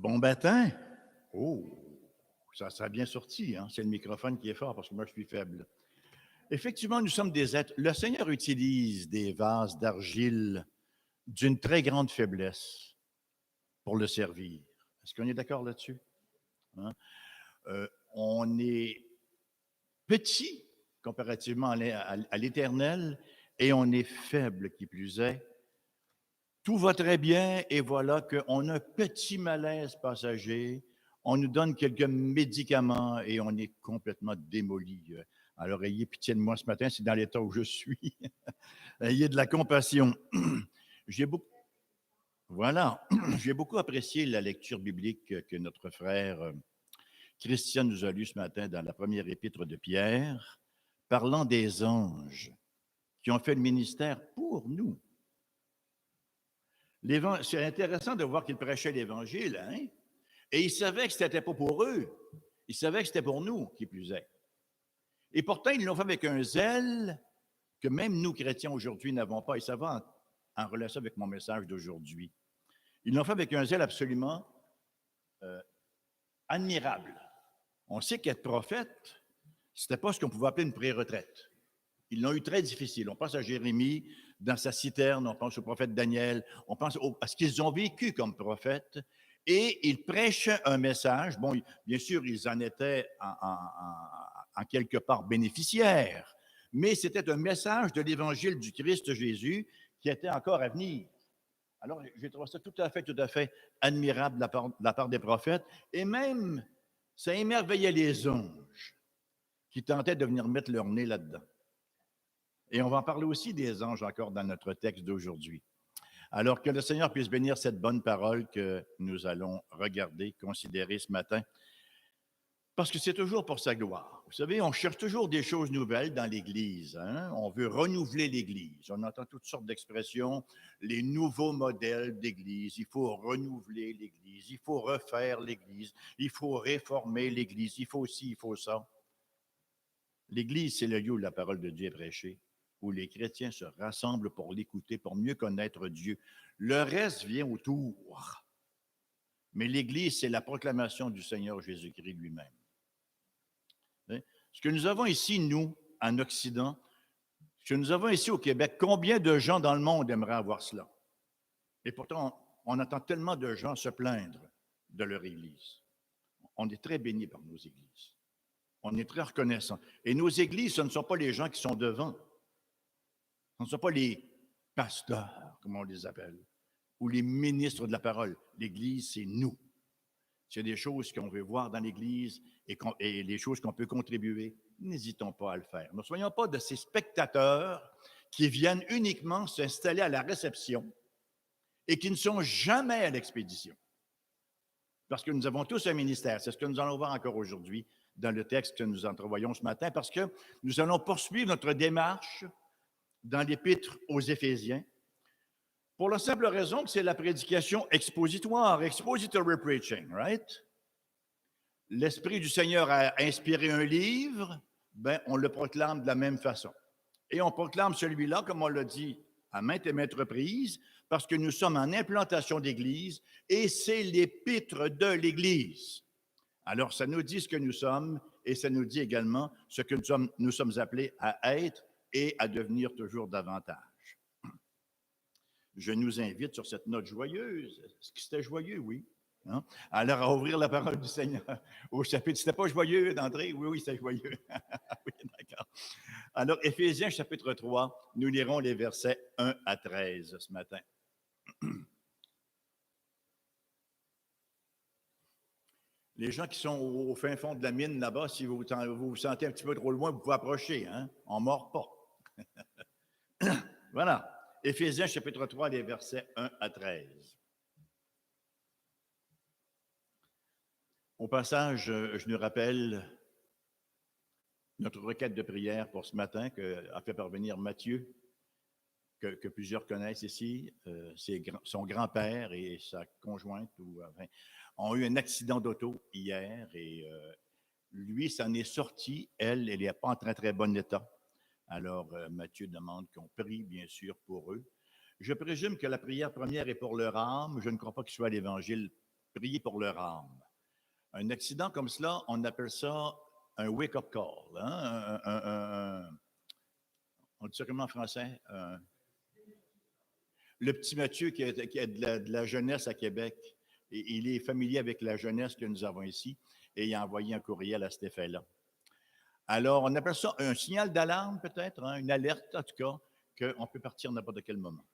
Bon matin. Oh, ça a bien sorti, hein? C'est le microphone qui est fort parce que moi, je suis faible. Effectivement, nous sommes des êtres. Le Seigneur utilise des vases d'argile d'une très grande faiblesse pour le servir. Est-ce qu'on est d'accord là-dessus? Hein? On est petit comparativement à l'Éternel et on est faible qui plus est. Tout va très bien et voilà qu'on a un petit malaise passager. On nous donne quelques médicaments et on est complètement démoli. Alors, ayez pitié de moi ce matin, c'est dans l'état où je suis. Ayez de la compassion. J'ai beaucoup, voilà, j'ai beaucoup apprécié la lecture biblique que notre frère Christian nous a lue ce matin dans la première épître de Pierre, parlant des anges qui ont fait le ministère pour nous. C'est intéressant de voir qu'il prêchait l'Évangile, hein? Et il savait que ce n'était pas pour eux. Il savait que c'était pour nous, qui plus est. Et pourtant, ils l'ont fait avec un zèle que même nous, chrétiens, aujourd'hui, n'avons pas. Et ça va en relation avec mon message d'aujourd'hui. Ils l'ont fait avec un zèle absolument admirable. On sait qu'être prophète, ce n'était pas ce qu'on pouvait appeler une pré-retraite. Ils l'ont eu très difficile. On pense à Jérémie dans sa citerne, on pense au prophète Daniel, on pense à ce qu'ils ont vécu comme prophètes. Et ils prêchaient un message. Bon, bien sûr, ils en étaient en quelque part bénéficiaires, mais c'était un message de l'évangile du Christ Jésus qui était encore à venir. Alors, j'ai trouvé ça tout à fait admirable de la part des prophètes. Et même, ça émerveillait les anges qui tentaient de venir mettre leur nez là-dedans. Et on va en parler aussi des anges encore dans notre texte d'aujourd'hui. Alors que le Seigneur puisse bénir cette bonne parole que nous allons regarder, considérer ce matin, parce que c'est toujours pour sa gloire. Vous savez, on cherche toujours des choses nouvelles dans l'Église. Hein? On veut renouveler l'Église. On entend toutes sortes d'expressions, les nouveaux modèles d'Église. Il faut renouveler l'Église, il faut refaire l'Église, il faut réformer l'Église, il faut ci, il faut ça. L'Église, c'est le lieu où la parole de Dieu est prêchée, où les chrétiens se rassemblent pour l'écouter, pour mieux connaître Dieu. Le reste vient autour. Mais l'Église, c'est la proclamation du Seigneur Jésus-Christ lui-même. Ce que nous avons ici, nous, en Occident, ce que nous avons ici au Québec, combien de gens dans le monde aimeraient avoir cela? Et pourtant, on entend tellement de gens se plaindre de leur Église. On est très bénis par nos églises. On est très reconnaissants. Et nos églises, ce ne sont pas les gens qui sont devant. Ce ne sont pas les pasteurs, comme on les appelle, ou les ministres de la parole. L'Église, c'est nous. S'il y a des choses qu'on veut voir dans l'Église et les choses qu'on peut contribuer, n'hésitons pas à le faire. Ne soyons pas de ces spectateurs qui viennent uniquement s'installer à la réception et qui ne sont jamais à l'expédition. Parce que nous avons tous un ministère. C'est ce que nous allons voir encore aujourd'hui dans le texte que nous entrevoyons ce matin, parce que nous allons poursuivre notre démarche dans l'Épître aux Éphésiens, pour la simple raison que c'est la prédication expositoire, expository preaching, right? L'Esprit du Seigneur a inspiré un livre, ben, on le proclame de la même façon. Et on proclame celui-là, comme on l'a dit à maintes et maintes reprises, parce que nous sommes en implantation d'Église et c'est l'Épître de l'Église. Alors, ça nous dit ce que nous sommes et ça nous dit également ce que nous sommes appelés à être et à devenir toujours davantage. Je nous invite sur cette note joyeuse. Est-ce que c'était joyeux? Oui. Hein? Alors, à ouvrir la parole du Seigneur au chapitre. C'était pas joyeux d'André? Oui, c'était joyeux. Oui, d'accord. Alors, Éphésiens chapitre 3, nous lirons les versets 1 à 13 ce matin. Les gens qui sont au fin fond de la mine là-bas, si vous vous sentez un petit peu trop loin, vous pouvez approcher. Hein? On ne mord pas. Voilà. Éphésiens chapitre 3, les versets 1 à 13. Au passage, je nous rappelle notre requête de prière pour ce matin qu'a fait parvenir Matthieu, que plusieurs connaissent ici. Son grand-père et sa conjointe ont eu un accident d'auto hier et lui s'en est sorti. Elle n'est pas en très bon état. Alors, Matthieu demande qu'on prie, bien sûr, pour eux. Je présume que la prière première est pour leur âme. Je ne crois pas qu'il soit à l'Évangile prier pour leur âme. Un accident comme cela, on appelle ça un wake-up call. Hein? On dit ça comment en français? Le petit Mathieu qui a de la jeunesse à Québec, et il est familier avec la jeunesse que nous avons ici, et il a envoyé un courriel à cet effet-là. Alors, on appelle ça un signal d'alarme peut-être, hein, une alerte en tout cas, qu'on peut partir n'importe quel moment.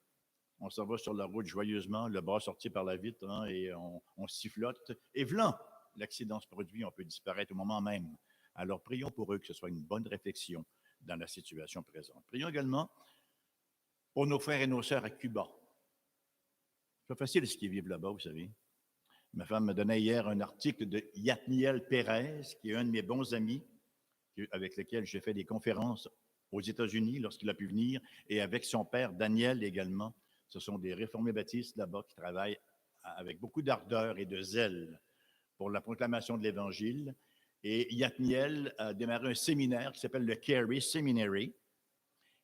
On s'en va sur la route joyeusement, le bras sorti par la vitre, hein, et on sifflote. Et voilà, l'accident se produit, on peut disparaître au moment même. Alors, prions pour eux que ce soit une bonne réflexion dans la situation présente. Prions également pour nos frères et nos sœurs à Cuba. C'est pas facile ce qu'ils vivent là-bas, vous savez. Ma femme me donnait hier un article de Yatniel Pérez, qui est un de mes bons amis, avec lequel j'ai fait des conférences aux États-Unis lorsqu'il a pu venir, et avec son père Daniel également. Ce sont des réformés baptistes là-bas qui travaillent avec beaucoup d'ardeur et de zèle pour la proclamation de l'Évangile. Et Yatniel a démarré un séminaire qui s'appelle le Carey Seminary.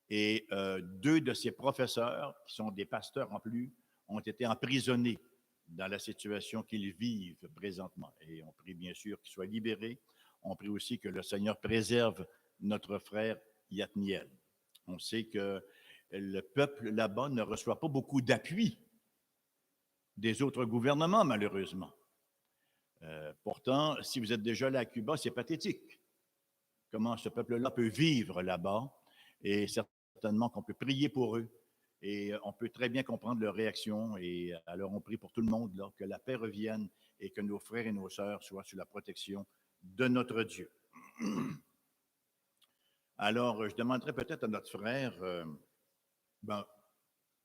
Et deux de ses professeurs, qui sont des pasteurs en plus, ont été emprisonnés dans la situation qu'ils vivent présentement. Et on prie bien sûr qu'ils soient libérés. On prie aussi que le Seigneur préserve notre frère Yatniel. On sait que le peuple là-bas ne reçoit pas beaucoup d'appui des autres gouvernements, malheureusement. Pourtant, si vous êtes déjà là à Cuba, c'est pathétique. Comment ce peuple-là peut vivre là-bas, et certainement qu'on peut prier pour eux, et on peut très bien comprendre leur réaction. Et alors, on prie pour tout le monde, là, que la paix revienne et que nos frères et nos sœurs soient sous la protection de notre Dieu. Alors, je demanderais peut-être à notre frère,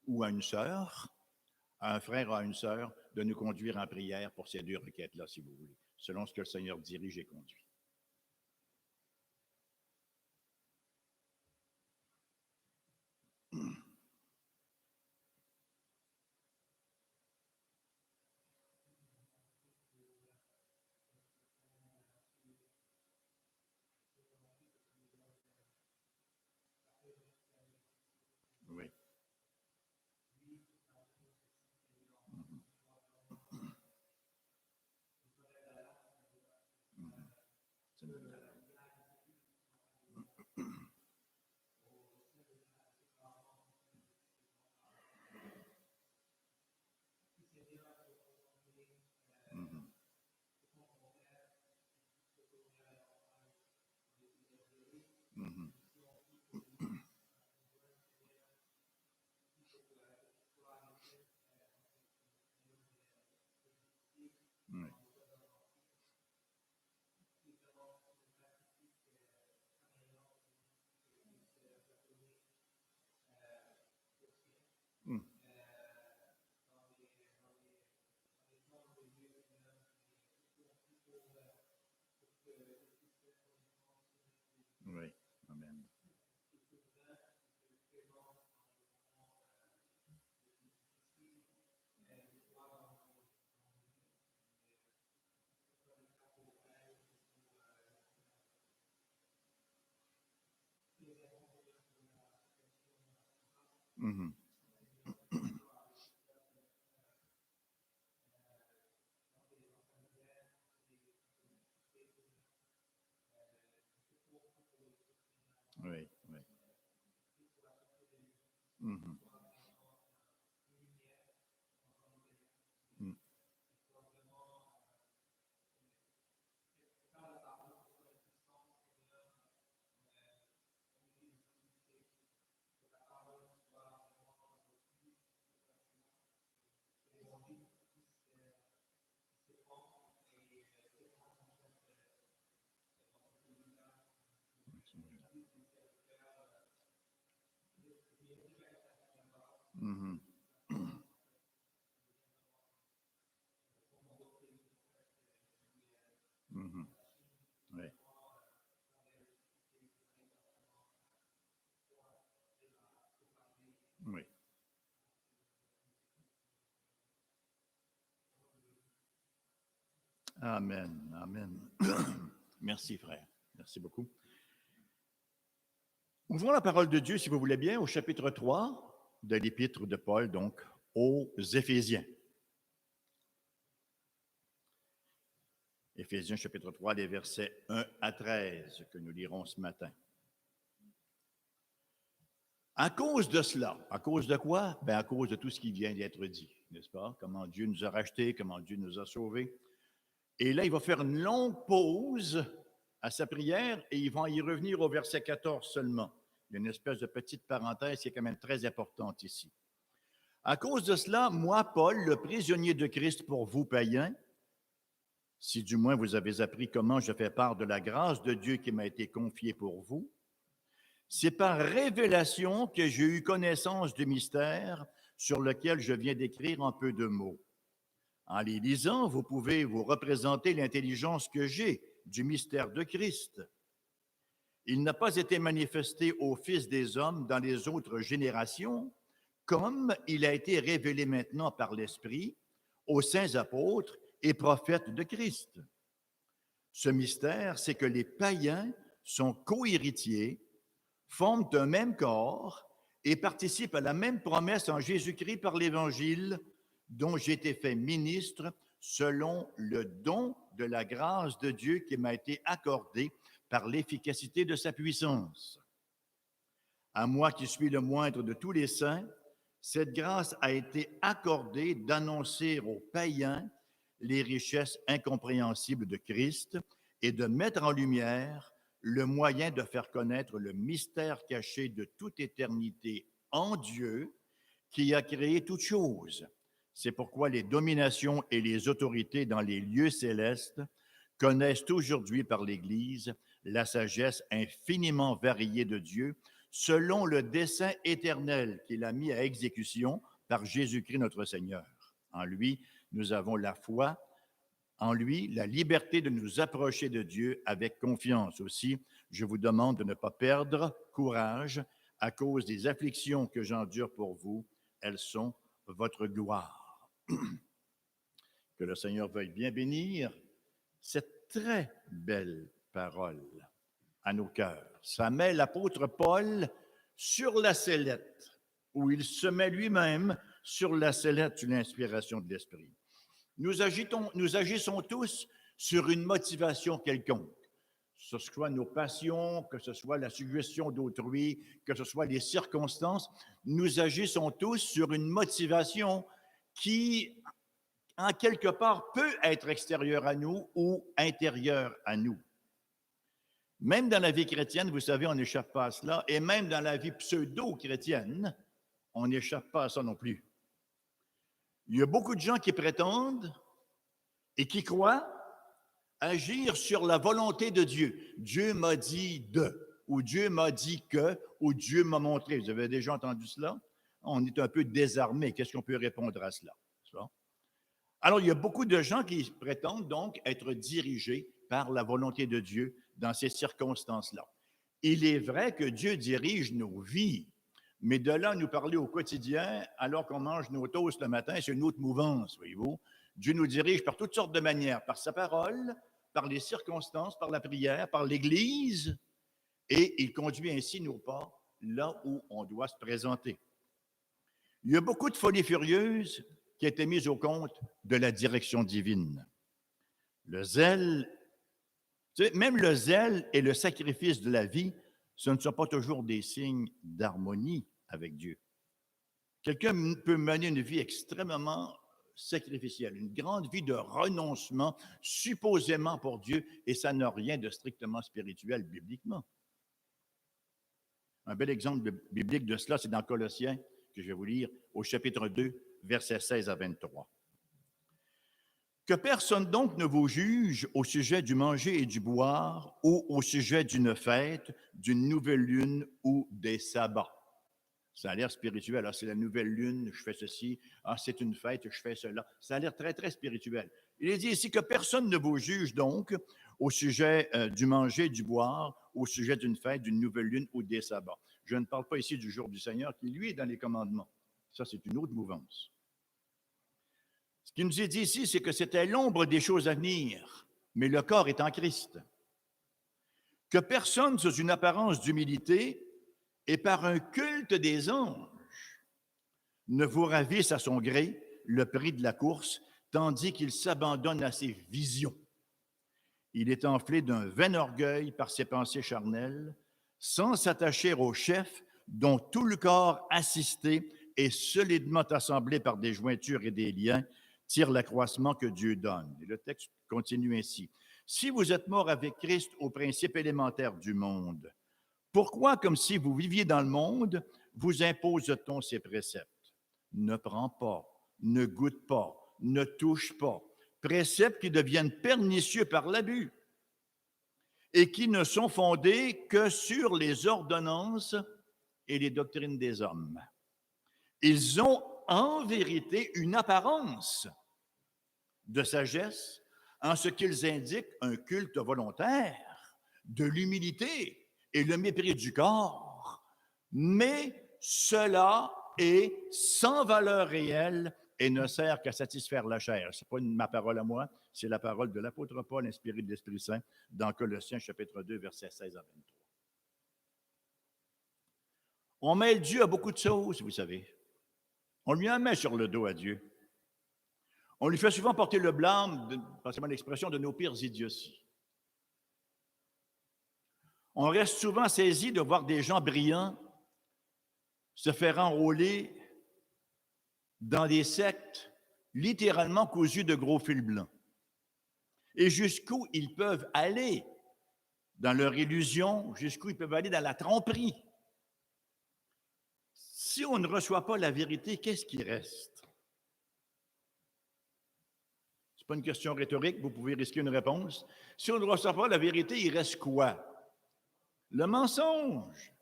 ou à une sœur, à un frère ou à une sœur, de nous conduire en prière pour ces deux requêtes-là, si vous voulez, selon ce que le Seigneur dirige et conduit. Oui. Oui, amen. Mm-hmm. Oui, oui. Mm-hmm. Mm. Mm-hmm. Mm-hmm. Oui. Oui. Amen. Amen. Merci, frère. Merci beaucoup. Ouvrons la parole de Dieu, si vous voulez bien, au chapitre 3 de l'épître de Paul, donc aux Éphésiens. Éphésiens chapitre 3, les versets 1 à 13 que nous lirons ce matin. À cause de cela, à cause de quoi? Bien, à cause de tout ce qui vient d'être dit, n'est-ce pas? Comment Dieu nous a rachetés, comment Dieu nous a sauvés. Et là, il va faire une longue pause à sa prière et il va y revenir au verset 14 seulement. Il y a une espèce de petite parenthèse qui est quand même très importante ici. À cause de cela, moi, Paul, le prisonnier de Christ pour vous, païens, si du moins vous avez appris comment je fais part de la grâce de Dieu qui m'a été confiée pour vous, c'est par révélation que j'ai eu connaissance du mystère sur lequel je viens d'écrire en peu de mots. En les lisant, vous pouvez vous représenter l'intelligence que j'ai du mystère de Christ. Il n'a pas été manifesté aux fils des hommes dans les autres générations, comme il a été révélé maintenant par l'Esprit aux saints apôtres et prophètes de Christ. Ce mystère, c'est que les païens sont co-héritiers, forment un même corps et participent à la même promesse en Jésus-Christ par l'Évangile, dont j'ai été fait ministre selon le don de la grâce de Dieu qui m'a été accordé par l'efficacité de sa puissance. À moi qui suis le moindre de tous les saints, cette grâce a été accordée d'annoncer aux païens les richesses incompréhensibles de Christ et de mettre en lumière le moyen de faire connaître le mystère caché de toute éternité en Dieu qui a créé toutes choses. C'est pourquoi les dominations et les autorités dans les lieux célestes connaissent aujourd'hui par l'Église la sagesse infiniment variée de Dieu selon le dessein éternel qu'il a mis à exécution par Jésus-Christ notre Seigneur. En lui, nous avons la foi, en lui, la liberté de nous approcher de Dieu avec confiance. Aussi, je vous demande de ne pas perdre courage à cause des afflictions que j'endure pour vous. Elles sont votre gloire. Que le Seigneur veuille bien bénir cette très belle parole à nos cœurs. Ça met l'apôtre Paul sur la sellette, où il se met lui-même sur la sellette sous l'inspiration de l'Esprit. Nous agissons tous sur une motivation quelconque, que ce soit nos passions, que ce soit la suggestion d'autrui, que ce soit les circonstances. Nous agissons tous sur une motivation qui, en quelque part, peut être extérieure à nous ou intérieure à nous. Même dans la vie chrétienne, vous savez, on n'échappe pas à cela, et même dans la vie pseudo-chrétienne, on n'échappe pas à ça non plus. Il y a beaucoup de gens qui prétendent et qui croient agir sur la volonté de Dieu. Dieu m'a dit de, ou Dieu m'a dit que, ou Dieu m'a montré. Vous avez déjà entendu cela? On est un peu désarmé. Qu'est-ce qu'on peut répondre à cela? Alors, il y a beaucoup de gens qui prétendent donc être dirigés par la volonté de Dieu dans ces circonstances-là. Il est vrai que Dieu dirige nos vies, mais de là à nous parler au quotidien, alors qu'on mange nos toasts le matin, c'est une autre mouvance, voyez-vous. Dieu nous dirige par toutes sortes de manières, par sa parole, par les circonstances, par la prière, par l'Église, et il conduit ainsi nos pas là où on doit se présenter. Il y a beaucoup de folies furieuses qui a été mise au compte de la direction divine. Le zèle, même le zèle et le sacrifice de la vie, ce ne sont pas toujours des signes d'harmonie avec Dieu. Quelqu'un peut mener une vie extrêmement sacrificielle, une grande vie de renoncement, supposément pour Dieu, et ça n'a rien de strictement spirituel bibliquement. Un bel exemple biblique de cela, c'est dans Colossiens, que je vais vous lire, au chapitre 2, versets 16 à 23. Que personne donc ne vous juge au sujet du manger et du boire ou au sujet d'une fête, d'une nouvelle lune ou des sabbats. Ça a l'air spirituel. Ah, c'est la nouvelle lune, je fais ceci. Ah, c'est une fête, je fais cela. Ça a l'air très, très spirituel. Il est dit ici que personne ne vous juge donc au sujet du manger, du boire, au sujet d'une fête, d'une nouvelle lune ou des sabbats. Je ne parle pas ici du jour du Seigneur qui, lui, est dans les commandements. Ça, c'est une autre mouvance. Ce qui nous est dit ici, c'est que c'était l'ombre des choses à venir, mais le corps est en Christ. Que personne, sous une apparence d'humilité et par un culte des anges, ne vous ravisse à son gré le prix de la course, tandis qu'il s'abandonne à ses visions. Il est enflé d'un vain orgueil par ses pensées charnelles, sans s'attacher au chef dont tout le corps assisté et solidement assemblé par des jointures et des liens tire l'accroissement que Dieu donne. Et le texte continue ainsi. Si vous êtes mort avec Christ au principe élémentaire du monde, pourquoi, comme si vous viviez dans le monde, vous impose-t-on ces préceptes? Ne prends pas, ne goûte pas, ne touche pas. Préceptes qui deviennent pernicieux par l'abus et qui ne sont fondés que sur les ordonnances et les doctrines des hommes. Ils ont en vérité une apparence de sagesse en ce qu'ils indiquent un culte volontaire, de l'humilité et le mépris du corps, mais cela est sans valeur réelle et ne sert qu'à satisfaire la chair. Ce n'est pas ma parole à moi, c'est la parole de l'apôtre Paul, inspiré de l'Esprit Saint, dans Colossiens chapitre 2, versets 16 à 23. On mêle Dieu à beaucoup de choses, vous savez. On lui en met sur le dos à Dieu. On lui fait souvent porter le blâme, passez-moi l'expression, de nos pires idioties. On reste souvent saisi de voir des gens brillants se faire enrôler dans des sectes littéralement cousues de gros fils blancs. Et jusqu'où ils peuvent aller dans leur illusion, jusqu'où ils peuvent aller dans la tromperie. Si on ne reçoit pas la vérité, qu'est-ce qui reste? Ce n'est pas une question rhétorique, vous pouvez risquer une réponse. Si on ne reçoit pas la vérité, il reste quoi? Le mensonge.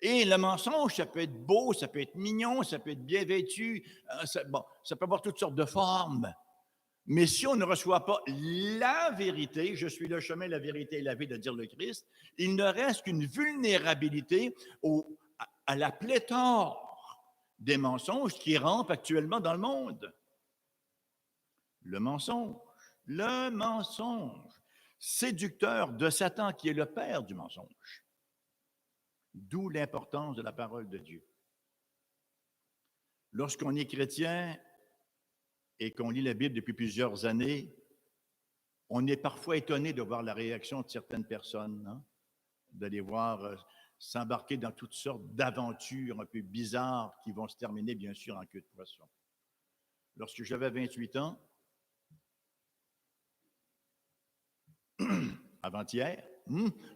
Et le mensonge, ça peut être beau, ça peut être mignon, ça peut être bien vêtu, ça peut avoir toutes sortes de formes. Mais si on ne reçoit pas la vérité, je suis le chemin, la vérité et la vie, de dire le Christ, il ne reste qu'une vulnérabilité à la pléthore des mensonges qui rampent actuellement dans le monde. Le mensonge, séducteur de Satan qui est le père du mensonge. D'où l'importance de la parole de Dieu. Lorsqu'on est chrétien et qu'on lit la Bible depuis plusieurs années, on est parfois étonné de voir la réaction de certaines personnes, hein? De les voir s'embarquer dans toutes sortes d'aventures un peu bizarres qui vont se terminer, bien sûr, en queue de poisson. Lorsque j'avais 28 ans, avant-hier,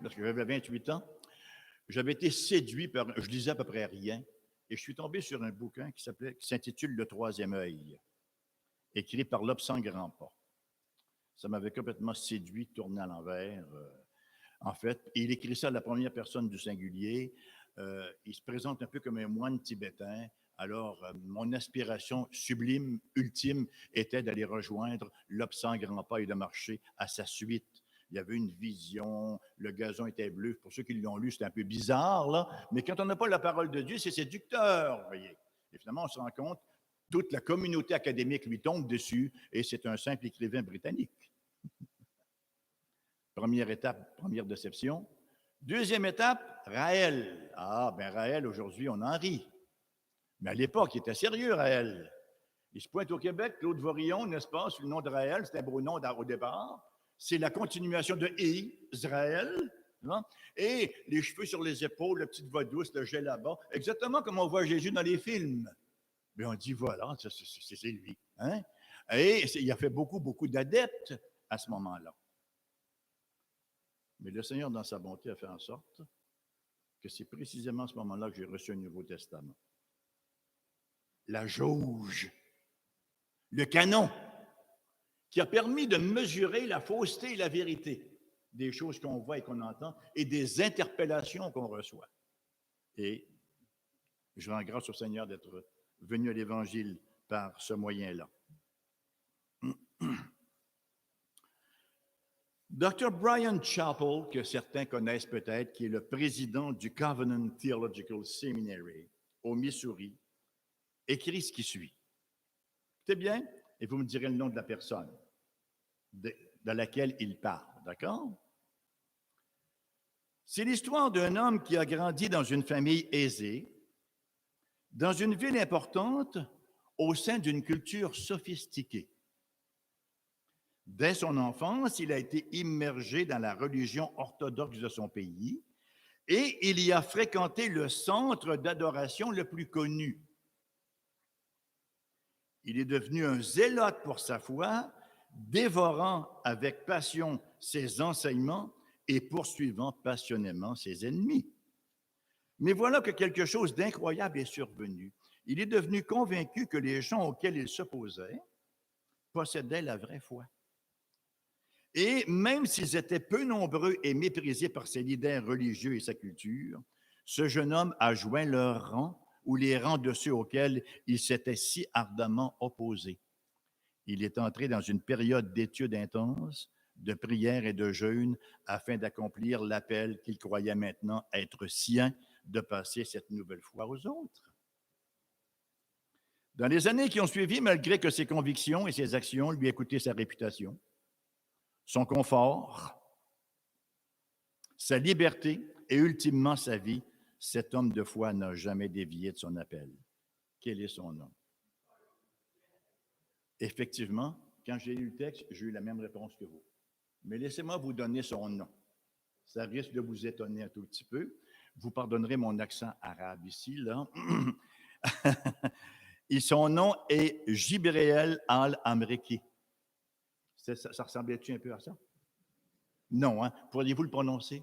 lorsque j'avais 28 ans, j'avais été séduit par, je lisais à peu près rien, et je suis tombé sur un bouquin qui s'intitule Le Troisième œil, écrit par Lobsang Rampa. Ça m'avait complètement séduit, tourné à l'envers. En fait, il écrit ça à la première personne du singulier. Il se présente un peu comme un moine tibétain. Alors, mon aspiration sublime, ultime, était d'aller rejoindre Lobsang Rampa et de marcher à sa suite. Il y avait une vision, le gazon était bleu. Pour ceux qui l'ont lu, c'était un peu bizarre, là. Mais quand on n'a pas la parole de Dieu, c'est séducteur, vous voyez. Et finalement, on se rend compte, toute la communauté académique lui tombe dessus, et c'est un simple écrivain britannique. Première étape, première déception. Deuxième étape, Raël. Ah, ben Raël, aujourd'hui, on en rit. Mais à l'époque, il était sérieux, Raël. Il se pointe au Québec, Claude Vorillon, n'est-ce pas, sous le nom de Raël, c'était un beau nom au départ. C'est la continuation de Israël, hein? Et les cheveux sur les épaules, la petite voix douce, le jet là-bas, exactement comme on voit Jésus dans les films. Mais on dit, voilà, c'est lui. Hein? Et il a fait beaucoup d'adeptes à ce moment-là. Mais le Seigneur, dans sa bonté, a fait en sorte que c'est précisément à ce moment-là que j'ai reçu un Nouveau Testament. La jauge, le canon, qui a permis de mesurer la fausseté et la vérité des choses qu'on voit et qu'on entend et des interpellations qu'on reçoit. Et je rends grâce au Seigneur d'être venu à l'Évangile par ce moyen-là. Dr. Brian Chappell, que certains connaissent peut-être, qui est le président du Covenant Theological Seminary au Missouri, écrit ce qui suit. C'est bien, et vous me direz le nom de la personne de laquelle il parle, d'accord? C'est l'histoire d'un homme qui a grandi dans une famille aisée, dans une ville importante, au sein d'une culture sophistiquée. Dès son enfance, il a été immergé dans la religion orthodoxe de son pays et il y a fréquenté le centre d'adoration le plus connu. Il est devenu un zélote pour sa foi, dévorant avec passion ses enseignements et poursuivant passionnément ses ennemis. Mais voilà que quelque chose d'incroyable est survenu. Il est devenu convaincu que les gens auxquels il s'opposait possédaient la vraie foi. Et même s'ils étaient peu nombreux et méprisés par ses leaders religieux et sa culture, ce jeune homme a joint leur rang ou les rangs de ceux auxquels il s'était si ardemment opposé. Il est entré dans une période d'études intenses, de prières et de jeûnes afin d'accomplir l'appel qu'il croyait maintenant être sien de passer cette nouvelle foi aux autres. Dans les années qui ont suivi, malgré que ses convictions et ses actions lui aient coûté sa réputation, son confort, sa liberté et ultimement sa vie, cet homme de foi n'a jamais dévié de son appel. Quel est son nom? Effectivement, quand j'ai lu le texte, j'ai eu la même réponse que vous. Mais laissez-moi vous donner son nom. Ça risque de vous étonner un tout petit peu. Vous pardonnerez mon accent arabe ici, là. Et son nom est Jibreel al-Amriki. Ça ressemblait-tu un peu à ça? Non, hein? Pourriez-vous le prononcer?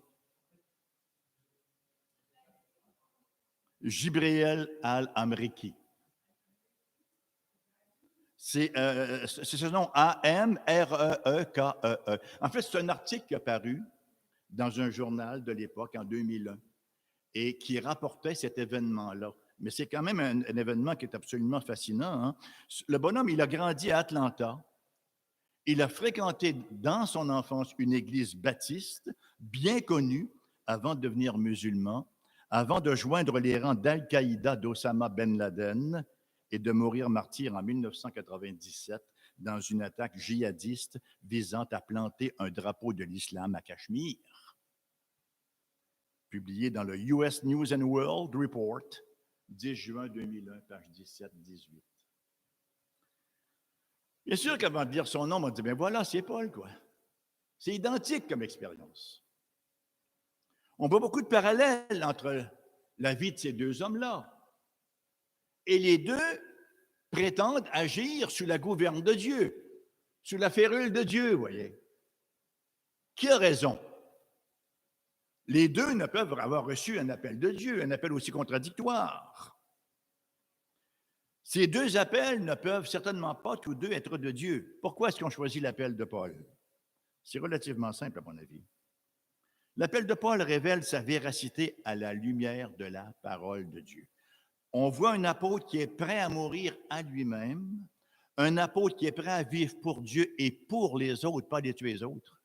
Jibreel al-Amriki. C'est ce nom, A-M-R-E-E-K-E-E. En fait, c'est un article qui a paru dans un journal de l'époque, en 2001, et qui rapportait cet événement-là. Mais c'est quand même un événement qui est absolument fascinant. Hein? Le bonhomme, il a grandi à Atlanta. Il a fréquenté dans son enfance une église baptiste bien connue avant de devenir musulman, avant de joindre les rangs d'Al-Qaïda d'Osama Ben Laden et de mourir martyr en 1997 dans une attaque djihadiste visant à planter un drapeau de l'islam à Cachemire. Publié dans le US News and World Report, 10 juin 2001, page 17-18. Bien sûr qu'avant de lire son nom, on m'a dit, ben voilà, c'est Paul, quoi. C'est identique comme expérience. On voit beaucoup de parallèles entre la vie de ces deux hommes-là. Et les deux prétendent agir sous la gouverne de Dieu, sous la férule de Dieu, vous voyez. Qui a raison? Les deux ne peuvent avoir reçu un appel de Dieu, un appel aussi contradictoire. Ces deux appels ne peuvent certainement pas tous deux être de Dieu. Pourquoi est-ce qu'on choisit l'appel de Paul? C'est relativement simple, à mon avis. L'appel de Paul révèle sa véracité à la lumière de la parole de Dieu. On voit un apôtre qui est prêt à mourir à lui-même, un apôtre qui est prêt à vivre pour Dieu et pour les autres, pas les tuer les autres,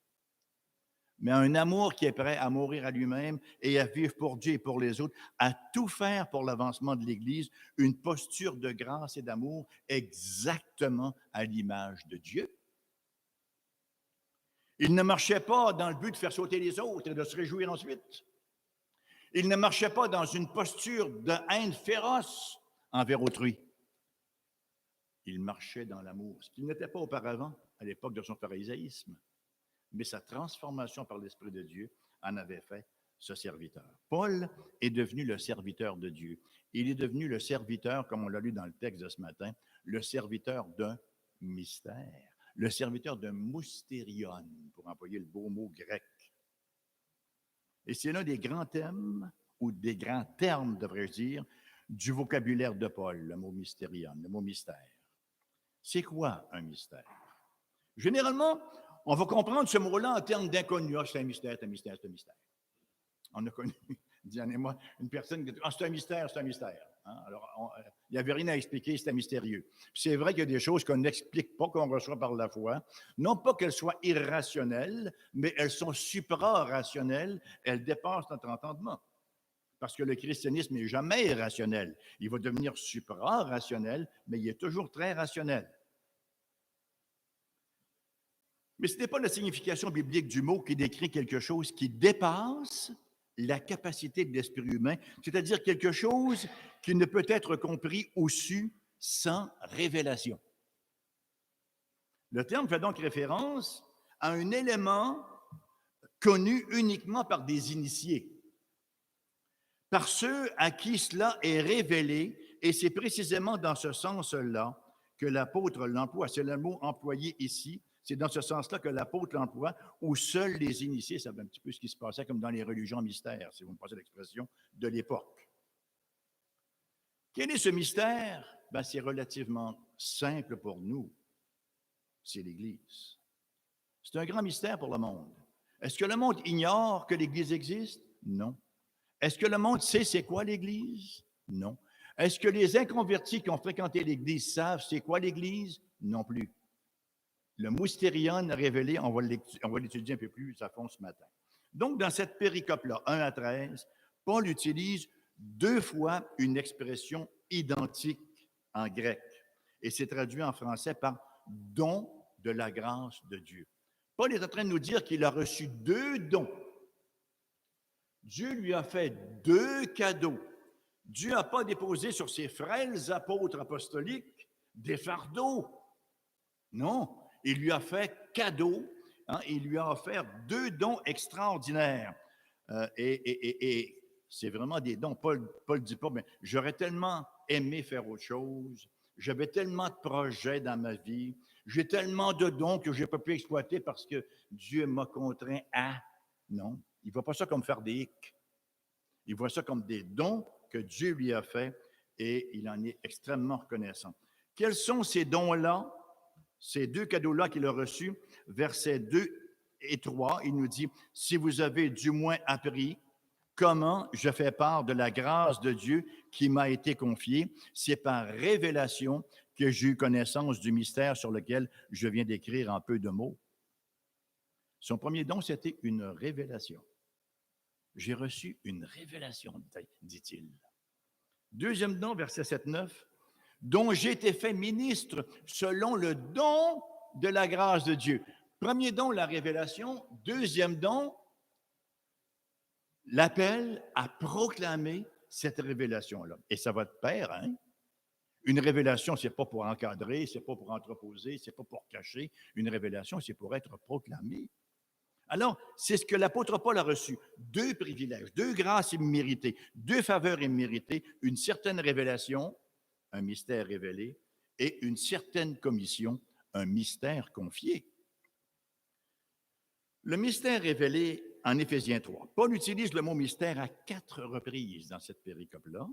mais un amour qui est prêt à mourir à lui-même et à vivre pour Dieu et pour les autres, à tout faire pour l'avancement de l'Église, une posture de grâce et d'amour exactement à l'image de Dieu. Il ne marchait pas dans le but de faire sauter les autres et de se réjouir ensuite. Il ne marchait pas dans une posture de haine féroce envers autrui. Il marchait dans l'amour, ce qu'il n'était pas auparavant, à l'époque de son pharisaïsme. Mais sa transformation par l'Esprit de Dieu en avait fait ce serviteur. Paul est devenu le serviteur de Dieu. Il est devenu le serviteur, comme on l'a lu dans le texte de ce matin, le serviteur d'un mystère, le serviteur d'un moustérion, pour employer le beau mot grec. Et c'est l'un des grands thèmes, ou des grands termes, devrais-je dire, du vocabulaire de Paul, le mot mystérion, le mot mystère. C'est quoi un mystère? Généralement, on va comprendre ce mot-là en termes d'inconnu. Ah, c'est un mystère, c'est un mystère, c'est un mystère. On a connu, Diane et moi, une personne qui dit, ah, c'est un mystère, c'est un mystère. Hein? Alors, il n'y avait rien à expliquer, c'était mystérieux. Puis c'est vrai qu'il y a des choses qu'on n'explique pas, qu'on reçoit par la foi. Non pas qu'elles soient irrationnelles, mais elles sont supra-rationnelles, elles dépassent notre entendement. Parce que le christianisme n'est jamais irrationnel. Il va devenir supra-rationnel, mais il est toujours très rationnel. Mais ce n'est pas la signification biblique du mot qui décrit quelque chose qui dépasse la capacité de l'esprit humain, c'est-à-dire quelque chose qui ne peut être compris ou su sans révélation. Le terme fait donc référence à un élément connu uniquement par des initiés, par ceux à qui cela est révélé, et c'est précisément dans ce sens-là que l'apôtre l'emploie. C'est le mot employé ici, c'est dans ce sens-là que l'apôtre l'emploie, où seuls les initiés savaient un petit peu ce qui se passait, comme dans les religions mystères, si vous me passez l'expression, de l'époque. Quel est ce mystère? Ben, c'est relativement simple pour nous, c'est l'Église. C'est un grand mystère pour le monde. Est-ce que le monde ignore que l'Église existe? Non. Est-ce que le monde sait c'est quoi l'Église? Non. Est-ce que les inconvertis qui ont fréquenté l'Église savent c'est quoi l'Église? Non plus. Le mystérion révélé, on va l'étudier un peu plus à fond ce matin. Donc, dans cette péricope-là, 1 à 13, Paul utilise 2 fois une expression identique en grec. Et c'est traduit en français par don de la grâce de Dieu. Paul est en train de nous dire qu'il a reçu 2 dons. Dieu lui a fait 2 cadeaux. Dieu n'a pas déposé sur ses frêles apôtres apostoliques des fardeaux. Non, il lui a fait cadeau, hein, il lui a offert 2 dons extraordinaires. Et c'est vraiment des dons. Paul ne dit pas, mais j'aurais tellement aimé faire autre chose, j'avais tellement de projets dans ma vie, j'ai tellement de dons que je n'ai pas pu exploiter parce que Dieu m'a contraint à. Non, il ne voit pas ça comme faire des hic. Il voit ça comme des dons que Dieu lui a faits et il en est extrêmement reconnaissant. Quels sont ces dons-là? Ces 2 cadeaux-là qu'il a reçus, versets 2 et 3, il nous dit, « Si vous avez du moins appris comment je fais part de la grâce de Dieu qui m'a été confiée, c'est par révélation que j'ai eu connaissance du mystère sur lequel je viens d'écrire en peu de mots. » Son premier don, c'était une révélation. J'ai reçu une révélation, dit-il. Deuxième don, verset 7-9, dont j'ai été fait ministre selon le don de la grâce de Dieu. Premier don, la révélation. Deuxième don, l'appel à proclamer cette révélation-là. Et ça va de pair, hein? Une révélation, ce n'est pas pour encadrer, ce n'est pas pour entreposer, ce n'est pas pour cacher. Une révélation, c'est pour être proclamée. Alors, c'est ce que l'apôtre Paul a reçu. 2 privilèges, 2 grâces imméritées, 2 faveurs imméritées, une certaine révélation, un mystère révélé, et une certaine commission, un mystère confié. Le mystère révélé en Éphésiens 3. Paul utilise le mot mystère à 4 reprises dans cette péricope-là.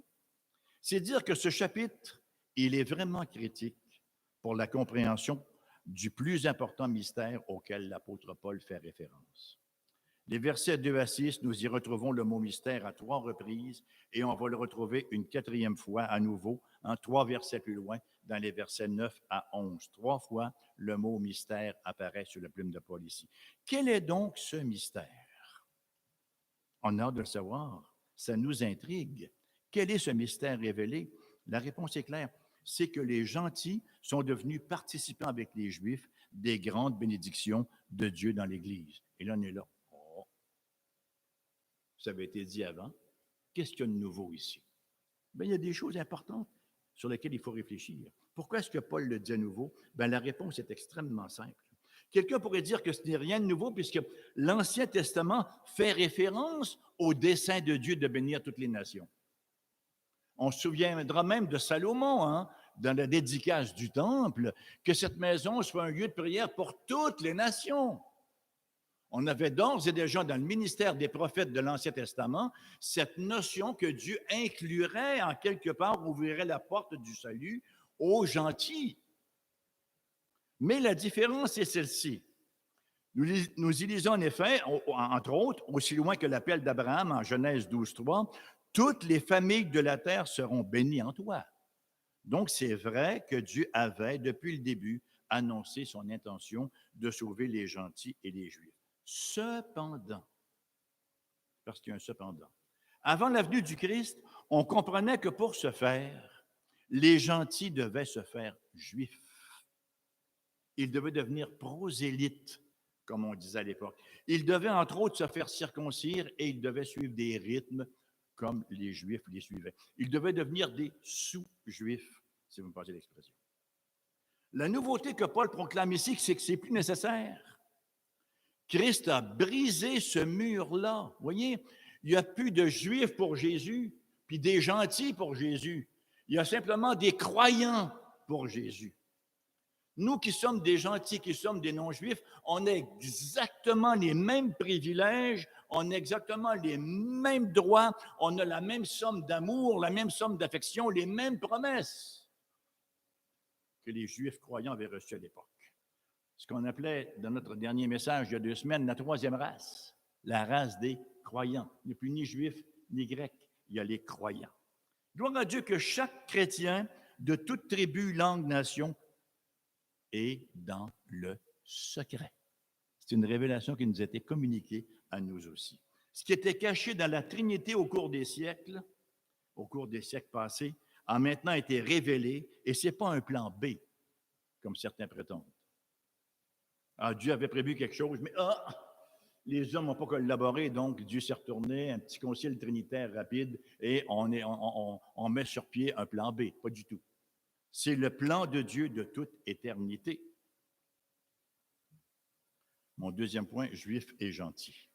C'est dire que ce chapitre, il est vraiment critique pour la compréhension du plus important mystère auquel l'apôtre Paul fait référence. Les versets 2 à 6, nous y retrouvons le mot mystère à 3 reprises et on va le retrouver une 4e fois à nouveau, 3 versets plus loin, dans les versets 9 à 11. 3 fois, le mot mystère apparaît sur la plume de Paul ici. Quel est donc ce mystère? On a hâte de le savoir. Ça nous intrigue. Quel est ce mystère révélé? La réponse est claire. C'est que les gentils sont devenus participants avec les Juifs des grandes bénédictions de Dieu dans l'Église. Et là, on est là. Oh. Ça avait été dit avant. Qu'est-ce qu'il y a de nouveau ici? Bien, il y a des choses importantes sur lesquelles il faut réfléchir. Pourquoi est-ce que Paul le dit à nouveau? Bien, la réponse est extrêmement simple. Quelqu'un pourrait dire que ce n'est rien de nouveau puisque l'Ancien Testament fait référence au dessein de Dieu de bénir toutes les nations. On se souviendra même de Salomon, hein, dans la dédicace du temple, que cette maison soit un lieu de prière pour toutes les nations. On avait d'ores et déjà dans le ministère des prophètes de l'Ancien Testament cette notion que Dieu inclurait en quelque part, ouvrirait la porte du salut aux gentils. Mais la différence est celle-ci. Nous y lisons en effet, entre autres, aussi loin que l'appel d'Abraham en Genèse 12:3, « Toutes les familles de la terre seront bénies en toi. » Donc, c'est vrai que Dieu avait, depuis le début, annoncé son intention de sauver les gentils et les Juifs. Cependant, parce qu'il y a un cependant, avant la venue du Christ, on comprenait que pour ce faire, les gentils devaient se faire juifs. Ils devaient devenir prosélytes, comme on disait à l'époque. Ils devaient, entre autres, se faire circoncire et ils devaient suivre des rythmes comme les Juifs les suivaient. Ils devaient devenir des sous-juifs, si vous me passez l'expression. La nouveauté que Paul proclame ici, c'est que c'est plus nécessaire. Christ a brisé ce mur-là. Vous voyez, il n'y a plus de Juifs pour Jésus, puis des gentils pour Jésus. Il y a simplement des croyants pour Jésus. Nous qui sommes des gentils, qui sommes des non-juifs, on a exactement les mêmes privilèges, on a exactement les mêmes droits, on a la même somme d'amour, la même somme d'affection, les mêmes promesses que les Juifs croyants avaient reçues à l'époque. Ce qu'on appelait, dans notre dernier message il y a 2 semaines, la troisième race, la race des croyants. Il n'y a plus ni juifs ni grecs, il y a les croyants. Gloire à Dieu que chaque chrétien de toute tribu, langue, nation est dans le secret. C'est une révélation qui nous a été communiquée à nous aussi. Ce qui était caché dans la Trinité au cours des siècles passés, a maintenant été révélé, et ce n'est pas un plan B, comme certains prétendent. Ah, Dieu avait prévu quelque chose, mais les hommes n'ont pas collaboré, donc Dieu s'est retourné, un petit concile trinitaire rapide, et on met sur pied un plan B. Pas du tout. C'est le plan de Dieu de toute éternité. Mon deuxième point, juif et gentil.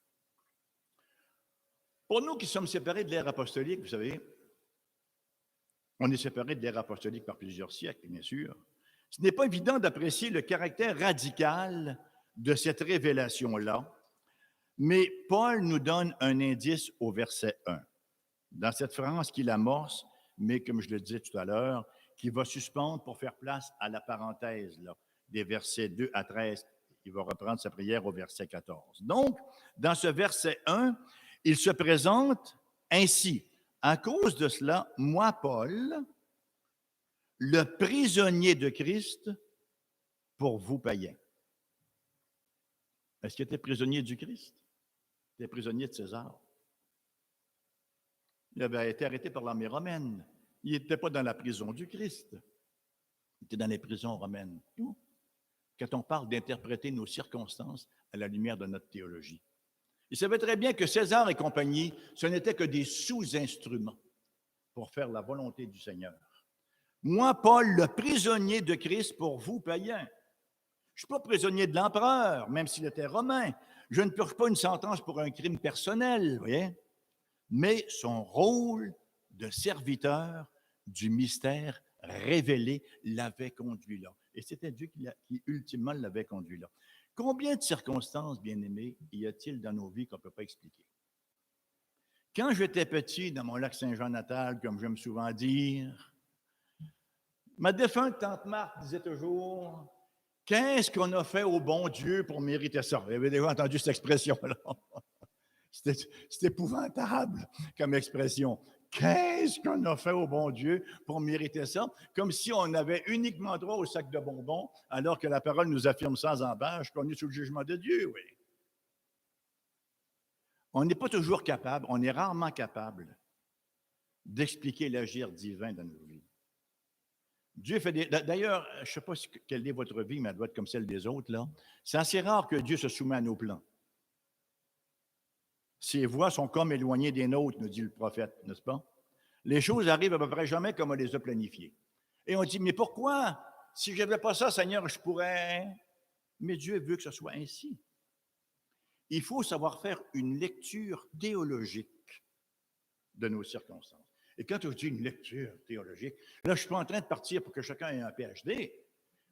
Pour nous qui sommes séparés de l'ère apostolique, vous savez, on est séparés de l'ère apostolique par plusieurs siècles, bien sûr. Ce n'est pas évident d'apprécier le caractère radical de cette révélation-là, mais Paul nous donne un indice au verset 1. Dans cette phrase qu'il amorce, mais comme je le disais tout à l'heure, qui va suspendre pour faire place à la parenthèse là, des versets 2 à 13. Il va reprendre sa prière au verset 14. Donc, dans ce verset 1, il se présente ainsi. À cause de cela, moi, Paul, le prisonnier de Christ pour vous, païens. Est-ce qu'il était prisonnier du Christ? Il était prisonnier de César. Il avait été arrêté par l'armée romaine. Il n'était pas dans la prison du Christ. Il était dans les prisons romaines. Quand on parle d'interpréter nos circonstances à la lumière de notre théologie. Il savait très bien que César et compagnie, ce n'étaient que des sous-instruments pour faire la volonté du Seigneur. Moi, Paul, le prisonnier de Christ pour vous, païens. Je ne suis pas prisonnier de l'empereur, même s'il était romain. Je ne purge pas une sentence pour un crime personnel, vous voyez? Mais son rôle de serviteur du mystère révélé l'avait conduit là. Et c'était Dieu qui ultimement l'avait conduit là. Combien de circonstances, bien-aimés, y a-t-il dans nos vies qu'on ne peut pas expliquer? Quand j'étais petit, dans mon lac Saint-Jean natal, comme j'aime souvent dire, ma défunte tante Marthe disait toujours « Qu'est-ce qu'on a fait au bon Dieu pour mériter ça? » Vous avez déjà entendu cette expression-là. C'est épouvantable comme expression. Qu'est-ce qu'on a fait au bon Dieu pour mériter ça? Comme si on avait uniquement droit au sac de bonbons, alors que la parole nous affirme sans embâche qu'on est sous le jugement de Dieu, oui. On n'est pas toujours capable, on est rarement capable d'expliquer l'agir divin dans nos vies. Dieu fait des... D'ailleurs, je ne sais pas quelle est votre vie, mais elle doit être comme celle des autres, là. C'est assez rare que Dieu se soumette à nos plans. Ses voies sont comme éloignées des nôtres, nous dit le prophète, n'est-ce pas? Les choses arrivent à peu près jamais comme on les a planifiées. Et on dit, mais pourquoi? Si je n'avais pas ça, Seigneur, je pourrais... Mais Dieu veut que ce soit ainsi. Il faut savoir faire une lecture théologique de nos circonstances. Et quand je dis une lecture théologique, là, je ne suis pas en train de partir pour que chacun ait un PhD,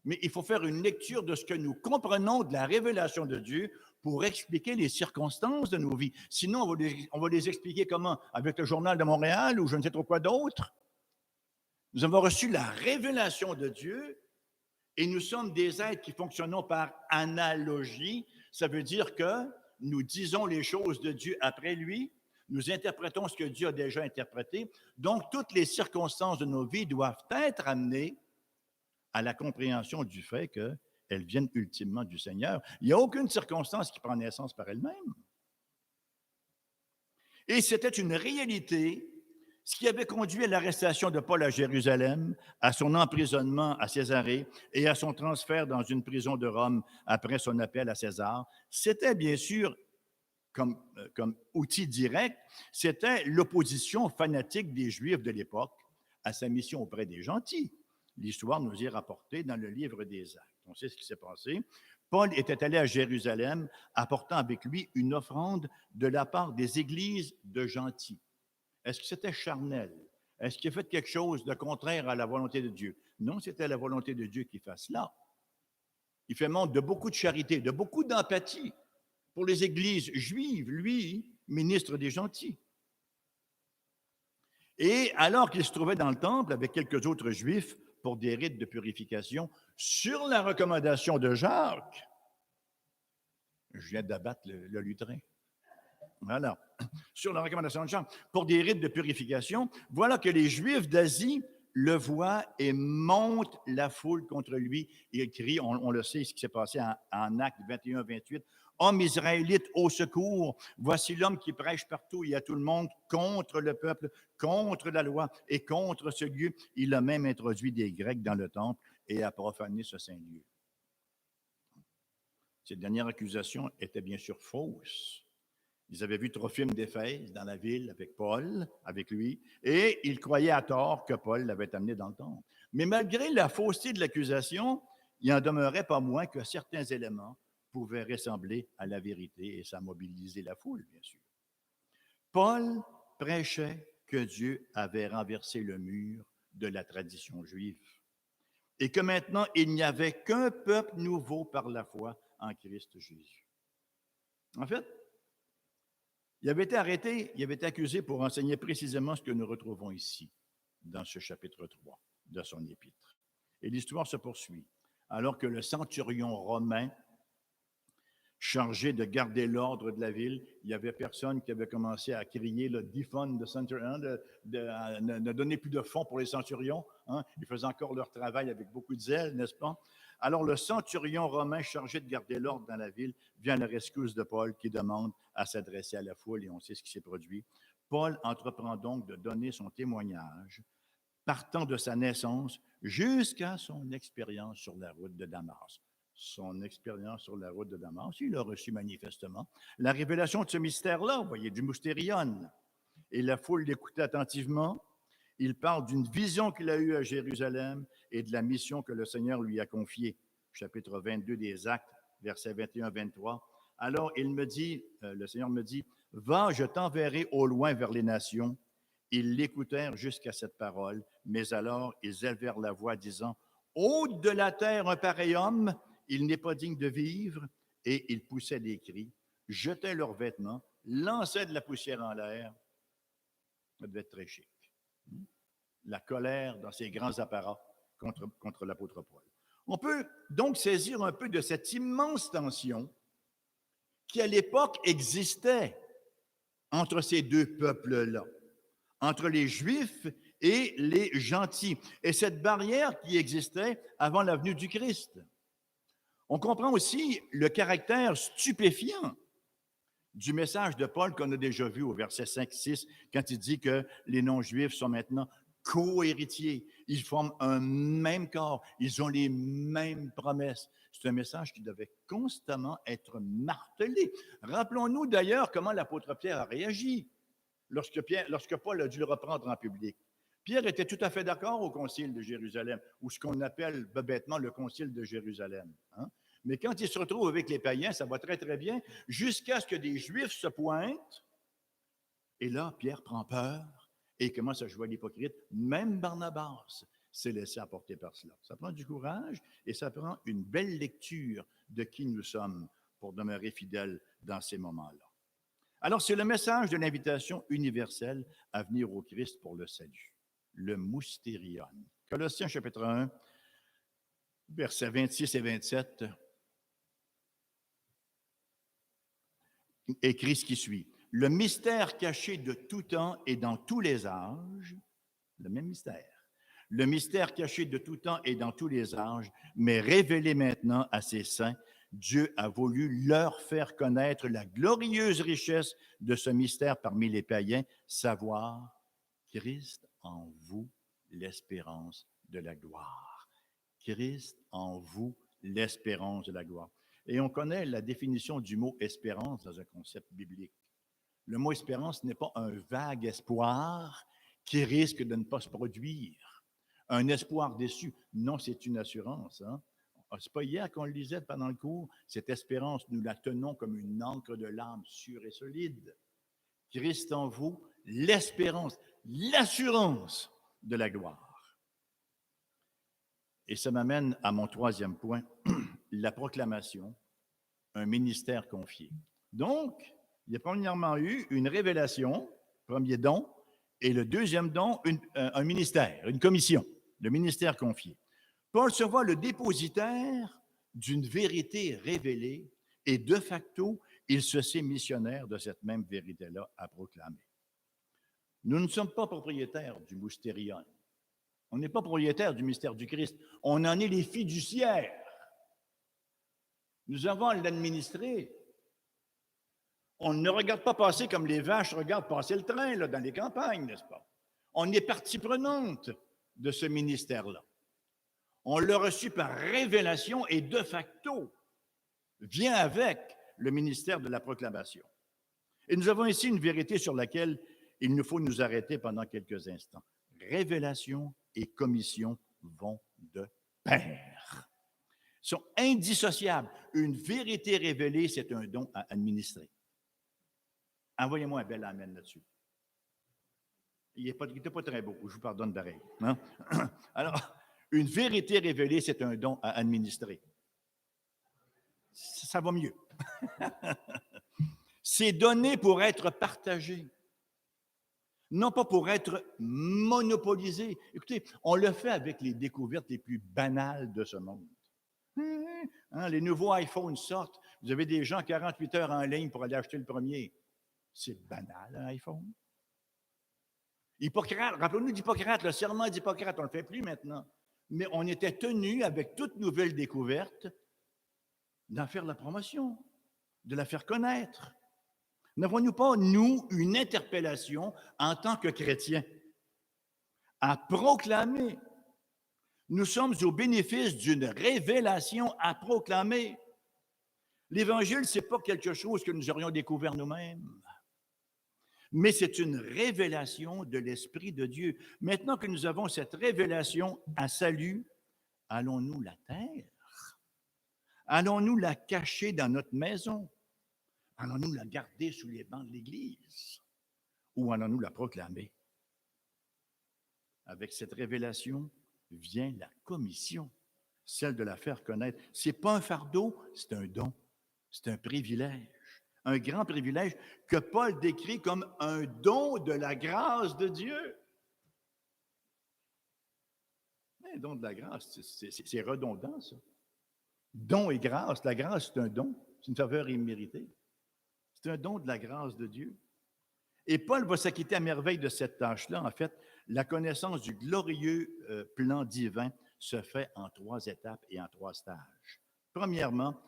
mais il faut faire une lecture de ce que nous comprenons de la révélation de Dieu pour expliquer les circonstances de nos vies. Sinon, on va les expliquer comment? Avec le Journal de Montréal ou je ne sais trop quoi d'autre? Nous avons reçu la révélation de Dieu et nous sommes des êtres qui fonctionnons par analogie. Ça veut dire que nous disons les choses de Dieu après lui, nous interprétons ce que Dieu a déjà interprété. Donc, toutes les circonstances de nos vies doivent être amenées à la compréhension du fait qu'elles viennent ultimement du Seigneur. Il n'y a aucune circonstance qui prend naissance par elle-même. Et c'était une réalité, ce qui avait conduit à l'arrestation de Paul à Jérusalem, à son emprisonnement à Césarée et à son transfert dans une prison de Rome après son appel à César. C'était bien sûr, comme outil direct, c'était l'opposition fanatique des Juifs de l'époque à sa mission auprès des gentils. L'histoire nous est rapportée dans le livre des Actes. On sait ce qui s'est passé. Paul était allé à Jérusalem, apportant avec lui une offrande de la part des églises de gentils. Est-ce que c'était charnel? Est-ce qu'il a fait quelque chose de contraire à la volonté de Dieu? Non, c'était la volonté de Dieu qu'il fasse cela. Il fait montre de beaucoup de charité, de beaucoup d'empathie pour les églises juives, lui, ministre des gentils. Et alors qu'il se trouvait dans le temple avec quelques autres juifs pour des rites de purification, sur la recommandation de Jacques, je viens d'abattre le lutrin. Voilà. Sur la recommandation de Jacques, pour des rites de purification, voilà que les Juifs d'Asie le voient et montent la foule contre lui. Il crie, on le sait, ce qui s'est passé en Actes 21-28, « Hommes israélites, au secours! Voici l'homme qui prêche partout et à tout le monde contre le peuple, contre la loi et contre ce lieu. Il a même introduit des Grecs dans le temple et a profané ce saint lieu. » Cette dernière accusation était bien sûr fausse. Ils avaient vu Trophime d'Éphèse dans la ville avec Paul, avec lui, et ils croyaient à tort que Paul l'avait amené dans le temple. Mais malgré la fausseté de l'accusation, il en demeurait pas moins que certains éléments pouvaient ressembler à la vérité et ça mobilisait la foule, bien sûr. Paul prêchait que Dieu avait renversé le mur de la tradition juive et que maintenant il n'y avait qu'un peuple nouveau par la foi en Christ Jésus. En fait, il avait été arrêté, il avait été accusé pour enseigner précisément ce que nous retrouvons ici, dans ce chapitre 3 de son épître. Et l'histoire se poursuit. Alors que le centurion romain, chargé de garder l'ordre de la ville, il y avait personne qui avait commencé à crier le defund the centurion, ne donner plus de fonds pour les centurions. Hein? Ils faisaient encore leur travail avec beaucoup de zèle, n'est-ce pas? Alors le centurion romain chargé de garder l'ordre dans la ville vient à la rescousse de Paul qui demande à s'adresser à la foule et on sait ce qui s'est produit. Paul entreprend donc de donner son témoignage partant de sa naissance jusqu'à son expérience sur la route de Damas. Son expérience sur la route de Damas, il a reçu manifestement la révélation de ce mystère-là, vous voyez, du mystérion. Et la foule l'écoutait attentivement. Il parle d'une vision qu'il a eue à Jérusalem et de la mission que le Seigneur lui a confiée. Chapitre 22 des Actes, versets 21-23. Alors il me dit, le Seigneur me dit, « Va, je t'enverrai au loin vers les nations. » Ils l'écoutèrent jusqu'à cette parole, mais alors ils élevèrent la voix, disant, « Ôte de la terre un pareil homme, il n'est pas digne de vivre. » Et ils poussaient des cris, jetaient leurs vêtements, lançaient de la poussière en l'air. Ça devait être très chic. La colère dans ses grands apparats contre l'apôtre Paul. On peut donc saisir un peu de cette immense tension qui, à l'époque, existait entre ces deux peuples-là, entre les Juifs et les gentils, et cette barrière qui existait avant la venue du Christ. On comprend aussi le caractère stupéfiant du message de Paul qu'on a déjà vu au verset 5-6, quand il dit que les non-juifs sont maintenant co-héritiers. Ils forment un même corps. Ils ont les mêmes promesses. C'est un message qui devait constamment être martelé. Rappelons-nous d'ailleurs comment l'apôtre Pierre a réagi lorsque Paul a dû le reprendre en public. Pierre était tout à fait d'accord au concile de Jérusalem, ou ce qu'on appelle bêtement le concile de Jérusalem. Hein? Mais quand il se retrouve avec les païens, ça va très, très bien, jusqu'à ce que des Juifs se pointent. Et là, Pierre prend peur et commence à jouer à l'hypocrite. Même Barnabas s'est laissé emporter par cela. Ça prend du courage et ça prend une belle lecture de qui nous sommes pour demeurer fidèles dans ces moments-là. Alors, c'est le message de l'invitation universelle à venir au Christ pour le salut, le moustérion. Colossiens chapitre 1, versets 26 et 27, écrit ce qui suit. Le mystère caché de tout temps et dans tous les âges, le même mystère, le mystère caché de tout temps et dans tous les âges, mais révélé maintenant à ses saints, Dieu a voulu leur faire connaître la glorieuse richesse de ce mystère parmi les païens, savoir Christ en vous, l'espérance de la gloire. Christ en vous, l'espérance de la gloire. Et on connaît la définition du mot espérance dans un concept biblique. Le mot espérance n'est pas un vague espoir qui risque de ne pas se produire. Un espoir déçu. Non, c'est une assurance. Hein? Ce n'est pas hier qu'on le lisait pendant le cours. Cette espérance, nous la tenons comme une encre de l'âme sûre et solide. Christ en vous, l'espérance, l'assurance de la gloire. Et ça m'amène à mon troisième point, la proclamation, un ministère confié. Donc, il y a premièrement eu une révélation, premier don, et le deuxième don, un ministère, une commission, le ministère confié. Paul se voit le dépositaire d'une vérité révélée et de facto, il se sait missionnaire de cette même vérité-là à proclamer. Nous ne sommes pas propriétaires du moustérion. On n'est pas propriétaire du mystère du Christ. On en est les fiduciaires. Nous avons à l'administrer. On ne regarde pas passer comme les vaches regardent passer le train là, dans les campagnes, n'est-ce pas? On est partie prenante de ce ministère-là. On l'a reçu par révélation et de facto vient avec le ministère de la proclamation. Et nous avons ici une vérité sur laquelle il nous faut nous arrêter pendant quelques instants. Révélation et commission vont de pair. Ils sont indissociables. Une vérité révélée, c'est un don à administrer. Envoyez-moi un bel amen là-dessus. Il n'était pas très beau, je vous pardonne d'arrêt. Hein? Alors, une vérité révélée, c'est un don à administrer. Ça va mieux. C'est donné pour être partagé, non pas pour être monopolisé. Écoutez, on le fait avec les découvertes les plus banales de ce monde. Hein, les nouveaux iPhones sortent, vous avez des gens 48 heures en ligne pour aller acheter le premier. C'est banal, un iPhone. Hippocrate, rappelons-nous d'Hippocrate, le serment d'Hippocrate, on ne le fait plus maintenant. Mais on était tenu, avec toute nouvelle découverte, d'en faire la promotion, de la faire connaître. N'avons-nous pas, nous, une interpellation en tant que chrétiens à proclamer? Nous sommes au bénéfice d'une révélation à proclamer. L'Évangile, ce n'est pas quelque chose que nous aurions découvert nous-mêmes, mais c'est une révélation de l'Esprit de Dieu. Maintenant que nous avons cette révélation à salut, allons-nous la taire? Allons-nous la cacher dans notre maison? Allons-nous la garder sous les bancs de l'Église? Ou allons-nous la proclamer? Avec cette révélation vient la commission, celle de la faire connaître. Ce n'est pas un fardeau, c'est un don, c'est un privilège, un grand privilège que Paul décrit comme un don de la grâce de Dieu. Un don de la grâce, c'est redondant, ça. Don et grâce, la grâce, c'est un don, c'est une faveur imméritée. C'est un don de la grâce de Dieu. Et Paul va s'acquitter à merveille de cette tâche-là. En fait, la connaissance du glorieux plan divin se fait en 3 étapes et en 3 stages. Premièrement,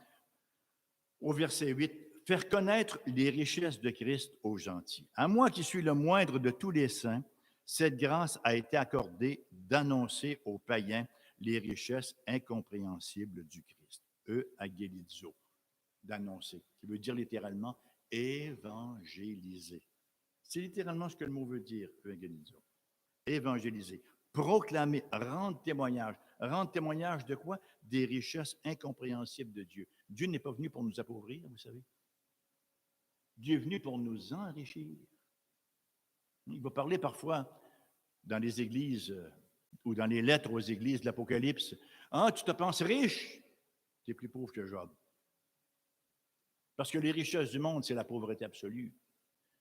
au verset 8, faire connaître les richesses de Christ aux gentils. À moi qui suis le moindre de tous les saints, cette grâce a été accordée d'annoncer aux païens les richesses incompréhensibles du Christ. Agelizo, d'annoncer, qui veut dire littéralement évangéliser. C'est littéralement ce que le mot veut dire, evangelizo. Évangéliser, proclamer, rendre témoignage. Rendre témoignage de quoi? Des richesses incompréhensibles de Dieu. Dieu n'est pas venu pour nous appauvrir, vous savez. Dieu est venu pour nous enrichir. Il va parler parfois dans les églises ou dans les lettres aux églises de l'Apocalypse. Ah, tu te penses riche? Tu es plus pauvre que Job. Parce que les richesses du monde, c'est la pauvreté absolue.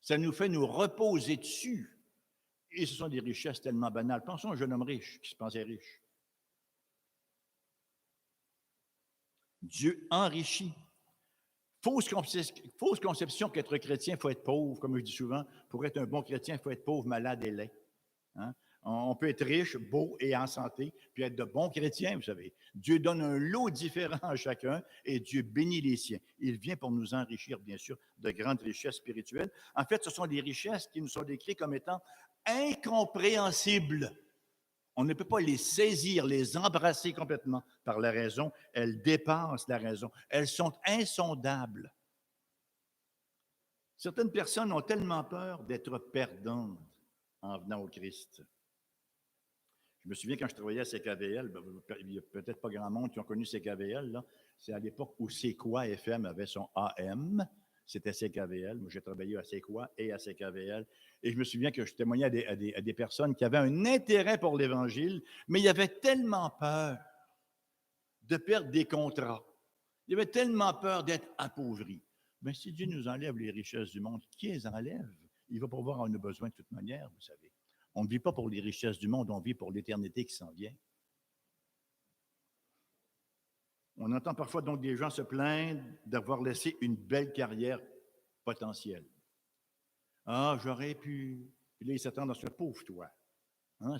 Ça nous fait nous reposer dessus. Et ce sont des richesses tellement banales. Pensons à un jeune homme riche qui se pensait riche. Dieu enrichit. Fausse conception qu'être chrétien, il faut être pauvre, comme je dis souvent. Pour être un bon chrétien, il faut être pauvre, malade et laid. Hein? On peut être riche, beau et en santé, puis être de bons chrétiens, vous savez. Dieu donne un lot différent à chacun et Dieu bénit les siens. Il vient pour nous enrichir, bien sûr, de grandes richesses spirituelles. En fait, ce sont des richesses qui nous sont décrites comme étant incompréhensibles. On ne peut pas les saisir, les embrasser complètement par la raison. Elles dépassent la raison. Elles sont insondables. Certaines personnes ont tellement peur d'être perdantes en venant au Christ. Je me souviens quand je travaillais à CKVL, il n'y a peut-être pas grand monde qui ont connu CKVL, là. C'est à l'époque où C'est quoi FM avait son AM. C'était CKVL. Moi, j'ai travaillé à C'est quoi et à CKVL. Et je me souviens que je témoignais à des personnes qui avaient un intérêt pour l'Évangile, mais ils avaient tellement peur de perdre des contrats. Ils avaient tellement peur d'être appauvris. Mais si Dieu nous enlève les richesses du monde, qui les enlève? Il va pouvoir en avoir besoin de toute manière, vous savez. On ne vit pas pour les richesses du monde, on vit pour l'éternité qui s'en vient. On entend parfois donc des gens se plaindre d'avoir laissé une belle carrière potentielle. Ah, j'aurais pu. Puis là, ils s'attendent à ce pauvre toi. Hein,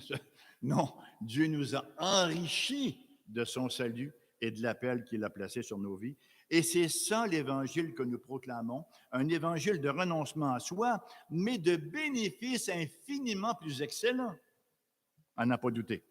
non, Dieu nous a enrichis de son salut et de l'appel qu'il a placé sur nos vies. Et c'est ça l'évangile que nous proclamons, un évangile de renoncement à soi, mais de bénéfices infiniment plus excellents, à n'en pas douter.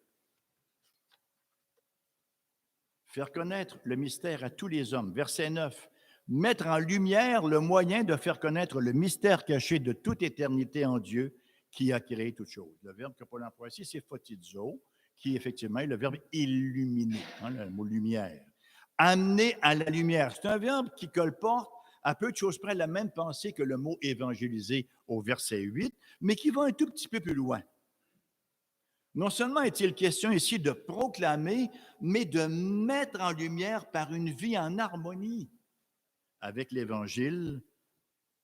Faire connaître le mystère à tous les hommes. Verset 9. Mettre en lumière le moyen de faire connaître le mystère caché de toute éternité en Dieu qui a créé toutes choses. Le verbe que Paul emploie ici, c'est photizo, qui effectivement est le verbe illuminer, hein, le mot lumière. Amener à la lumière. C'est un verbe qui colporte à peu de choses près la même pensée que le mot évangéliser au verset 8, mais qui va un tout petit peu plus loin. Non seulement est-il question ici de proclamer, mais de mettre en lumière par une vie en harmonie avec l'Évangile,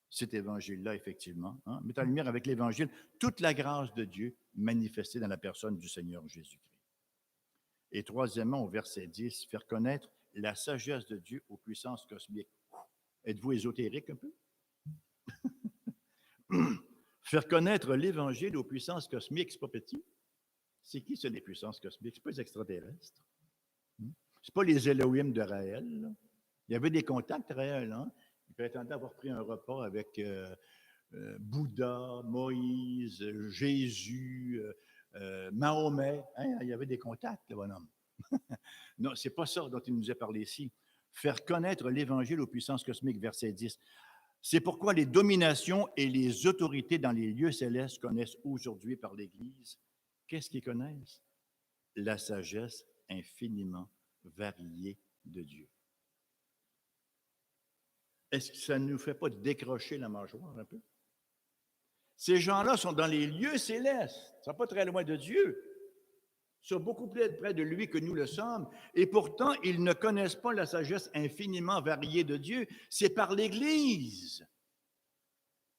cet Évangile-là, effectivement, hein, mettre en lumière avec l'Évangile toute la grâce de Dieu manifestée dans la personne du Seigneur Jésus-Christ. Et troisièmement, au verset 10, faire connaître la sagesse de Dieu aux puissances cosmiques. Êtes-vous ésotérique un peu? Faire connaître l'Évangile aux puissances cosmiques, c'est pas petit. C'est qui, ça, les puissances cosmiques? Ce pas les extraterrestres. Ce pas les Elohim de Raël. Là. Il y avait des contacts réels. Hein? Il prétendait avoir pris un repas avec Bouddha, Moïse, Jésus, Mahomet. Hein? Il y avait des contacts, le bonhomme. Non, c'est pas ça dont il nous a parlé ici. Faire connaître l'Évangile aux puissances cosmiques, verset 10. C'est pourquoi les dominations et les autorités dans les lieux célestes connaissent aujourd'hui par l'Église. Qu'est-ce qu'ils connaissent? La sagesse infiniment variée de Dieu. Est-ce que ça ne nous fait pas décrocher la mâchoire un peu? Ces gens-là sont dans les lieux célestes, ils ne sont pas très loin de Dieu. Ils sont beaucoup plus près de lui que nous le sommes. Et pourtant, ils ne connaissent pas la sagesse infiniment variée de Dieu. C'est par l'Église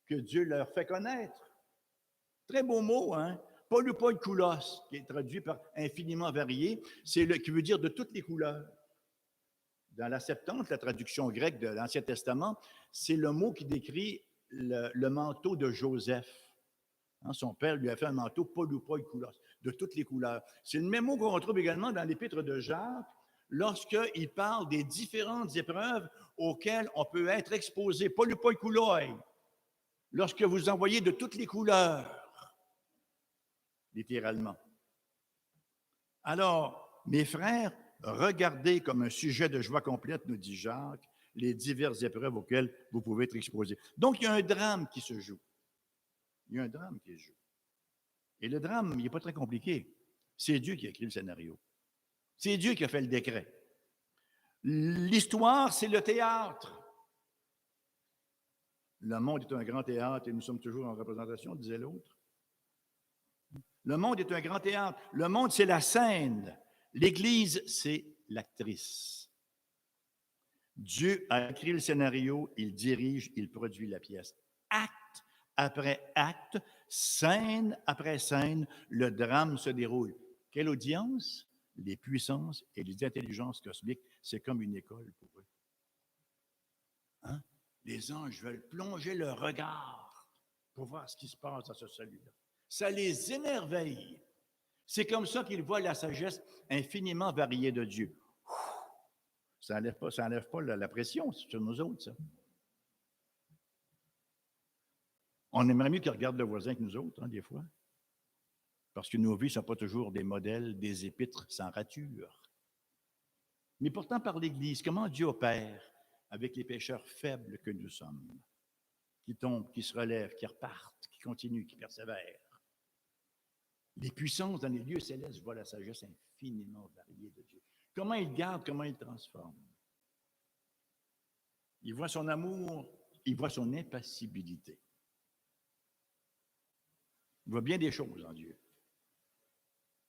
que Dieu leur fait connaître. Très beau mot, hein? Polypoikoulos, qui est traduit par infiniment varié, qui veut dire de toutes les couleurs. Dans la Septante, la traduction grecque de l'Ancien Testament, c'est le mot qui décrit le manteau de Joseph. Hein, son père lui a fait un manteau polypoikoulos, de toutes les couleurs. C'est le même mot qu'on retrouve également dans l'Épître de Jacques, lorsqu'il parle des différentes épreuves auxquelles on peut être exposé. Polypoikouloi, lorsque vous envoyez de toutes les couleurs, littéralement. Alors, mes frères, regardez comme un sujet de joie complète, nous dit Jacques, les diverses épreuves auxquelles vous pouvez être exposés. Donc, il y a un drame qui se joue. Il y a un drame qui se joue. Et le drame, il n'est pas très compliqué. C'est Dieu qui a écrit le scénario. C'est Dieu qui a fait le décret. L'histoire, c'est le théâtre. Le monde est un grand théâtre et nous sommes toujours en représentation, disait l'autre. Le monde est un grand théâtre. Le monde, c'est la scène. L'Église, c'est l'actrice. Dieu a écrit le scénario, il dirige, il produit la pièce. Acte après acte, scène après scène, le drame se déroule. Quelle audience? Les puissances et les intelligences cosmiques, c'est comme une école pour eux. Hein? Les anges veulent plonger leur regard pour voir ce qui se passe dans ce salut-là. Ça les émerveille. C'est comme ça qu'ils voient la sagesse infiniment variée de Dieu. Ça n'enlève pas la pression sur nous autres, ça. On aimerait mieux qu'ils regardent le voisin que nous autres, hein, des fois. Parce que nos vies ne sont pas toujours des modèles, des épîtres sans rature. Mais pourtant, par l'Église, comment Dieu opère avec les pécheurs faibles que nous sommes, qui tombent, qui se relèvent, qui repartent, qui continuent, qui persévèrent. Les puissances dans les lieux célestes voient la sagesse infiniment variée de Dieu. Comment il garde, comment il transforme. Il voit son amour, il voit son impassibilité. Il voit bien des choses en Dieu.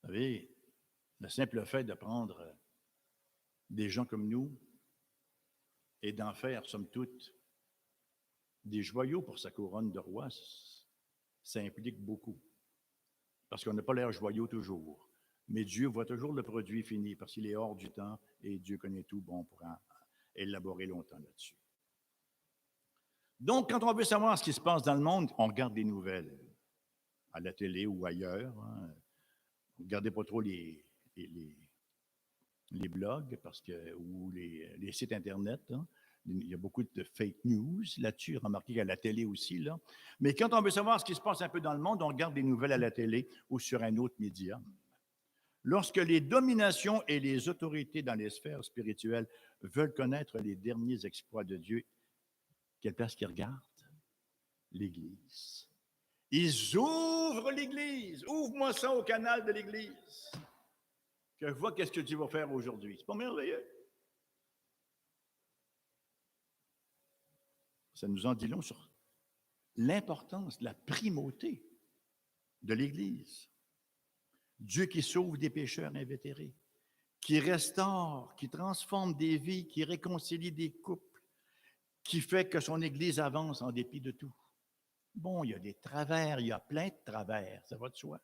Vous savez, le simple fait de prendre des gens comme nous et d'en faire, somme toute, des joyaux pour sa couronne de roi, ça implique beaucoup. Parce qu'on n'a pas l'air joyeux toujours. Mais Dieu voit toujours le produit fini parce qu'il est hors du temps et Dieu connaît tout. Bon, on pourra élaborer longtemps là-dessus. Donc, quand on veut savoir ce qui se passe dans le monde, on regarde des nouvelles à la télé ou ailleurs. Hein. Ne regardez pas trop les blogs ou les sites Internet. Hein. Il y a beaucoup de fake news là-dessus, remarquez qu'à la télé aussi. Là. Mais quand on veut savoir ce qui se passe un peu dans le monde, on regarde des nouvelles à la télé ou sur un autre média. Lorsque les dominations et les autorités dans les sphères spirituelles veulent connaître les derniers exploits de Dieu, quelle place qu'ils regardent? L'Église. Ils ouvrent l'Église. Ouvre-moi ça au canal de l'Église. Que je vois qu'est-ce que tu vas faire aujourd'hui. C'est pas merveilleux? Ça nous en dit long sur l'importance, la primauté de l'Église. Dieu qui sauve des pécheurs invétérés, qui restaure, qui transforme des vies, qui réconcilie des couples, qui fait que son Église avance en dépit de tout. Bon, il y a des travers, il y a plein de travers, ça va de soi.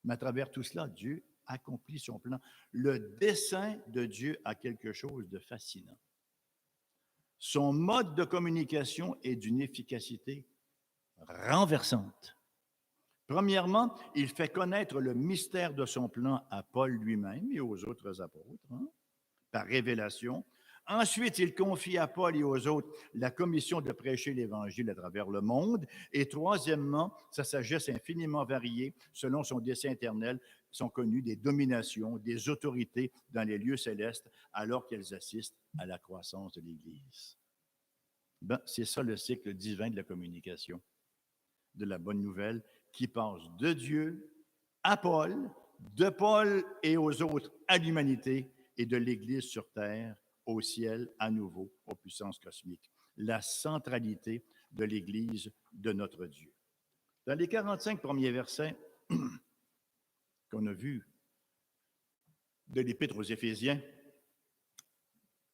Mais à travers tout cela, Dieu accomplit son plan. Le dessein de Dieu a quelque chose de fascinant. Son mode de communication est d'une efficacité renversante. Premièrement, il fait connaître le mystère de son plan à Paul lui-même et aux autres apôtres, par révélation. Ensuite, il confie à Paul et aux autres la commission de prêcher l'Évangile à travers le monde. Et troisièmement, sa sagesse infiniment variée, selon son dessein éternel, sont connues des dominations, des autorités dans les lieux célestes, alors qu'elles assistent à la croissance de l'Église. Ben, c'est ça le cycle divin de la communication, de la bonne nouvelle, qui passe de Dieu à Paul, de Paul et aux autres à l'humanité, et de l'Église sur terre, au ciel, à nouveau, aux puissances cosmiques. La centralité de l'Église de notre Dieu. Dans les 45 premiers versets qu'on a vus de l'Épître aux Éphésiens,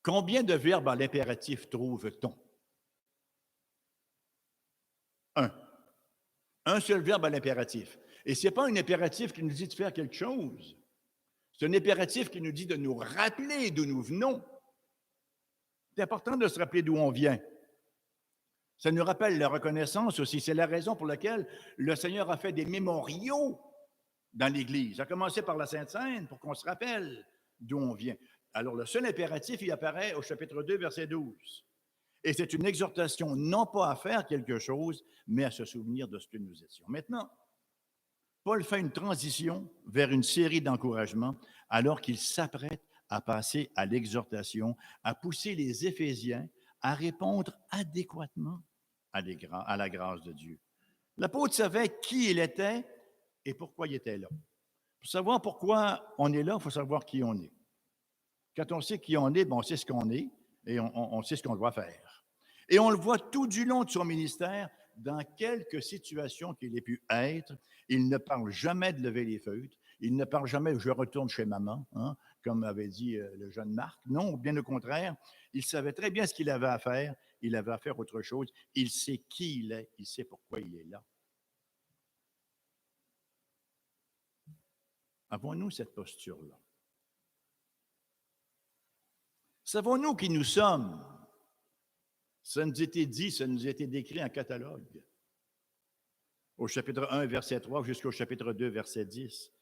combien de verbes à l'impératif trouve-t-on? Un seul verbe à l'impératif. Et ce n'est pas un impératif qui nous dit de faire quelque chose. C'est un impératif qui nous dit de nous rappeler d'où nous venons. C'est important de se rappeler d'où on vient. Ça nous rappelle la reconnaissance aussi. C'est la raison pour laquelle le Seigneur a fait des mémoriaux dans l'Église. A commencé par la Sainte Seine pour qu'on se rappelle d'où on vient. Alors, le seul impératif, il apparaît au chapitre 2, verset 12. Et c'est une exhortation non pas à faire quelque chose, mais à se souvenir de ce que nous étions. Maintenant, Paul fait une transition vers une série d'encouragements alors qu'il s'apprête à passer à l'exhortation, à pousser les Éphésiens à répondre adéquatement à la grâce de Dieu. L'apôtre savait qui il était et pourquoi il était là. Pour savoir pourquoi on est là, il faut savoir qui on est. Quand on sait qui on est, on sait ce qu'on est et on sait ce qu'on doit faire. Et on le voit tout du long de son ministère, dans quelques situations qu'il ait pu être, il ne parle jamais de lever les feutres, il ne parle jamais « je retourne chez maman », comme avait dit le jeune Marc. Non, bien au contraire, il savait très bien ce qu'il avait à faire, il avait à faire autre chose, il sait qui il est, il sait pourquoi il est là. Avons-nous cette posture-là? Savons-nous qui nous sommes? Ça nous a été dit, ça nous a été décrit en catalogue. Au chapitre 1, verset 3, jusqu'au chapitre 2, verset 10.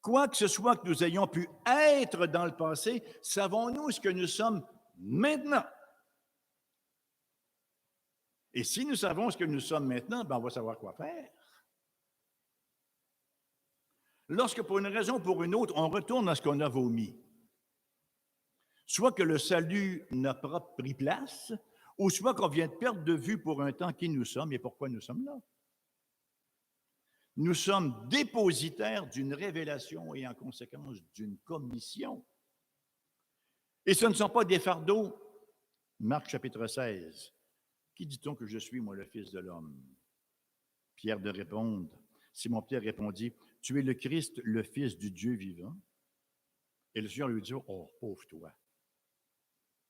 Quoi que ce soit que nous ayons pu être dans le passé, savons-nous ce que nous sommes maintenant? Et si nous savons ce que nous sommes maintenant, on va savoir quoi faire. Lorsque pour une raison ou pour une autre, on retourne à ce qu'on a vomi, soit que le salut n'a pas pris place, ou soit qu'on vient de perdre de vue pour un temps qui nous sommes et pourquoi nous sommes là. Nous sommes dépositaires d'une révélation et en conséquence d'une commission. Et ce ne sont pas des fardeaux. Marc chapitre 16. Qui dit-on que je suis, moi, le Fils de l'homme? Pierre de répondre. Simon-Pierre répondit, tu es le Christ, le Fils du Dieu vivant. Et le Seigneur lui dit, oh, pauvre toi.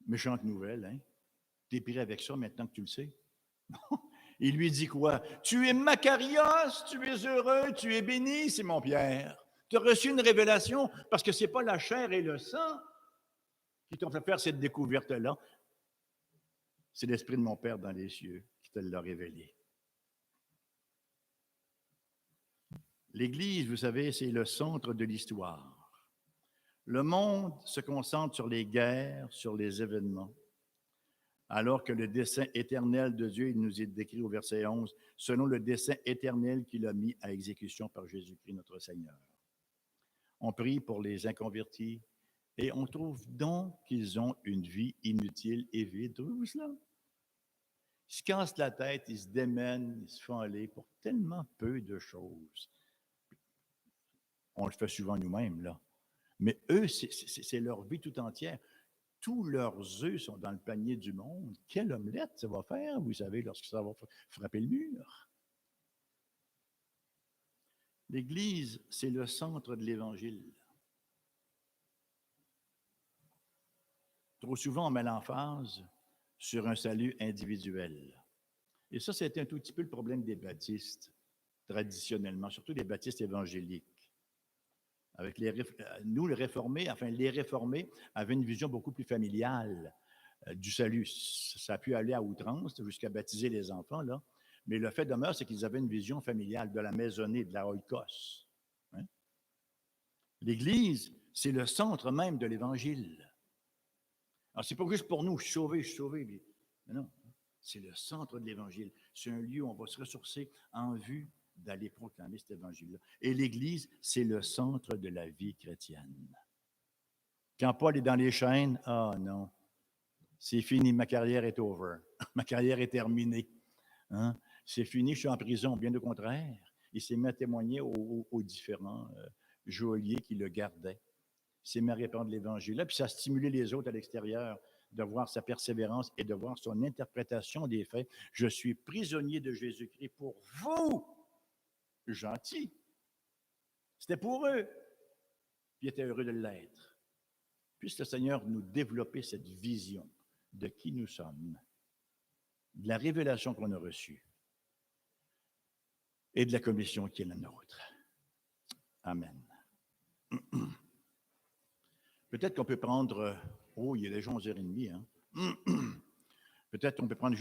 Méchante nouvelle, hein? T'es pris avec ça maintenant que tu le sais. Il lui dit quoi? Tu es Macarios, tu es heureux, tu es béni, Simon-Pierre. Tu as reçu une révélation parce que ce n'est pas la chair et le sang qui t'ont fait faire cette découverte-là. C'est l'Esprit de mon Père dans les cieux qui te l'a révélé. L'Église, vous savez, c'est le centre de l'histoire. Le monde se concentre sur les guerres, sur les événements, alors que le dessein éternel de Dieu, il nous est décrit au verset 11, selon le dessein éternel qu'il a mis à exécution par Jésus-Christ notre Seigneur. On prie pour les inconvertis et on trouve donc qu'ils ont une vie inutile et vide. Trouvez-vous cela? Ils se cassent la tête, ils se démènent, ils se font aller pour tellement peu de choses. On le fait souvent nous-mêmes, là. Mais eux, c'est leur vie tout entière. Tous leurs œufs sont dans le panier du monde. Quelle omelette ça va faire, vous savez, lorsque ça va frapper le mur? L'Église, c'est le centre de l'Évangile. Trop souvent, on met l'emphase sur un salut individuel. Et ça, c'était un tout petit peu le problème des baptistes, traditionnellement, surtout les baptistes évangéliques. Avec nous, les réformés avaient une vision beaucoup plus familiale du salut. Ça a pu aller à outrance jusqu'à baptiser les enfants, là. Mais le fait demeure, c'est qu'ils avaient une vision familiale de la maisonnée, de la oikos. Hein? L'Église, c'est le centre même de l'Évangile. Alors, c'est pas juste pour nous, je suis sauvé. Mais non, c'est le centre de l'Évangile. C'est un lieu où on va se ressourcer en vue d'aller proclamer cet évangile-là. Et l'Église, c'est le centre de la vie chrétienne. Quand Paul est dans les chaînes, ah non, c'est fini, ma carrière est over. Ma carrière est terminée. Hein? C'est fini, je suis en prison. Bien au contraire, il s'est mis à témoigner aux différents geôliers qui le gardaient. Il s'est mis à répandre l'Évangile. Puis ça a stimulé les autres à l'extérieur de voir sa persévérance et de voir son interprétation des faits. Je suis prisonnier de Jésus-Christ pour vous. Gentil. C'était pour eux. Puis ils étaient heureux de l'être. Puisse le Seigneur nous développer cette vision de qui nous sommes, de la révélation qu'on a reçue et de la commission qui est la nôtre. Amen. Peut-être qu'on peut prendre... Oh, il est déjà 11h30. Hein? Peut-être qu'on peut prendre juste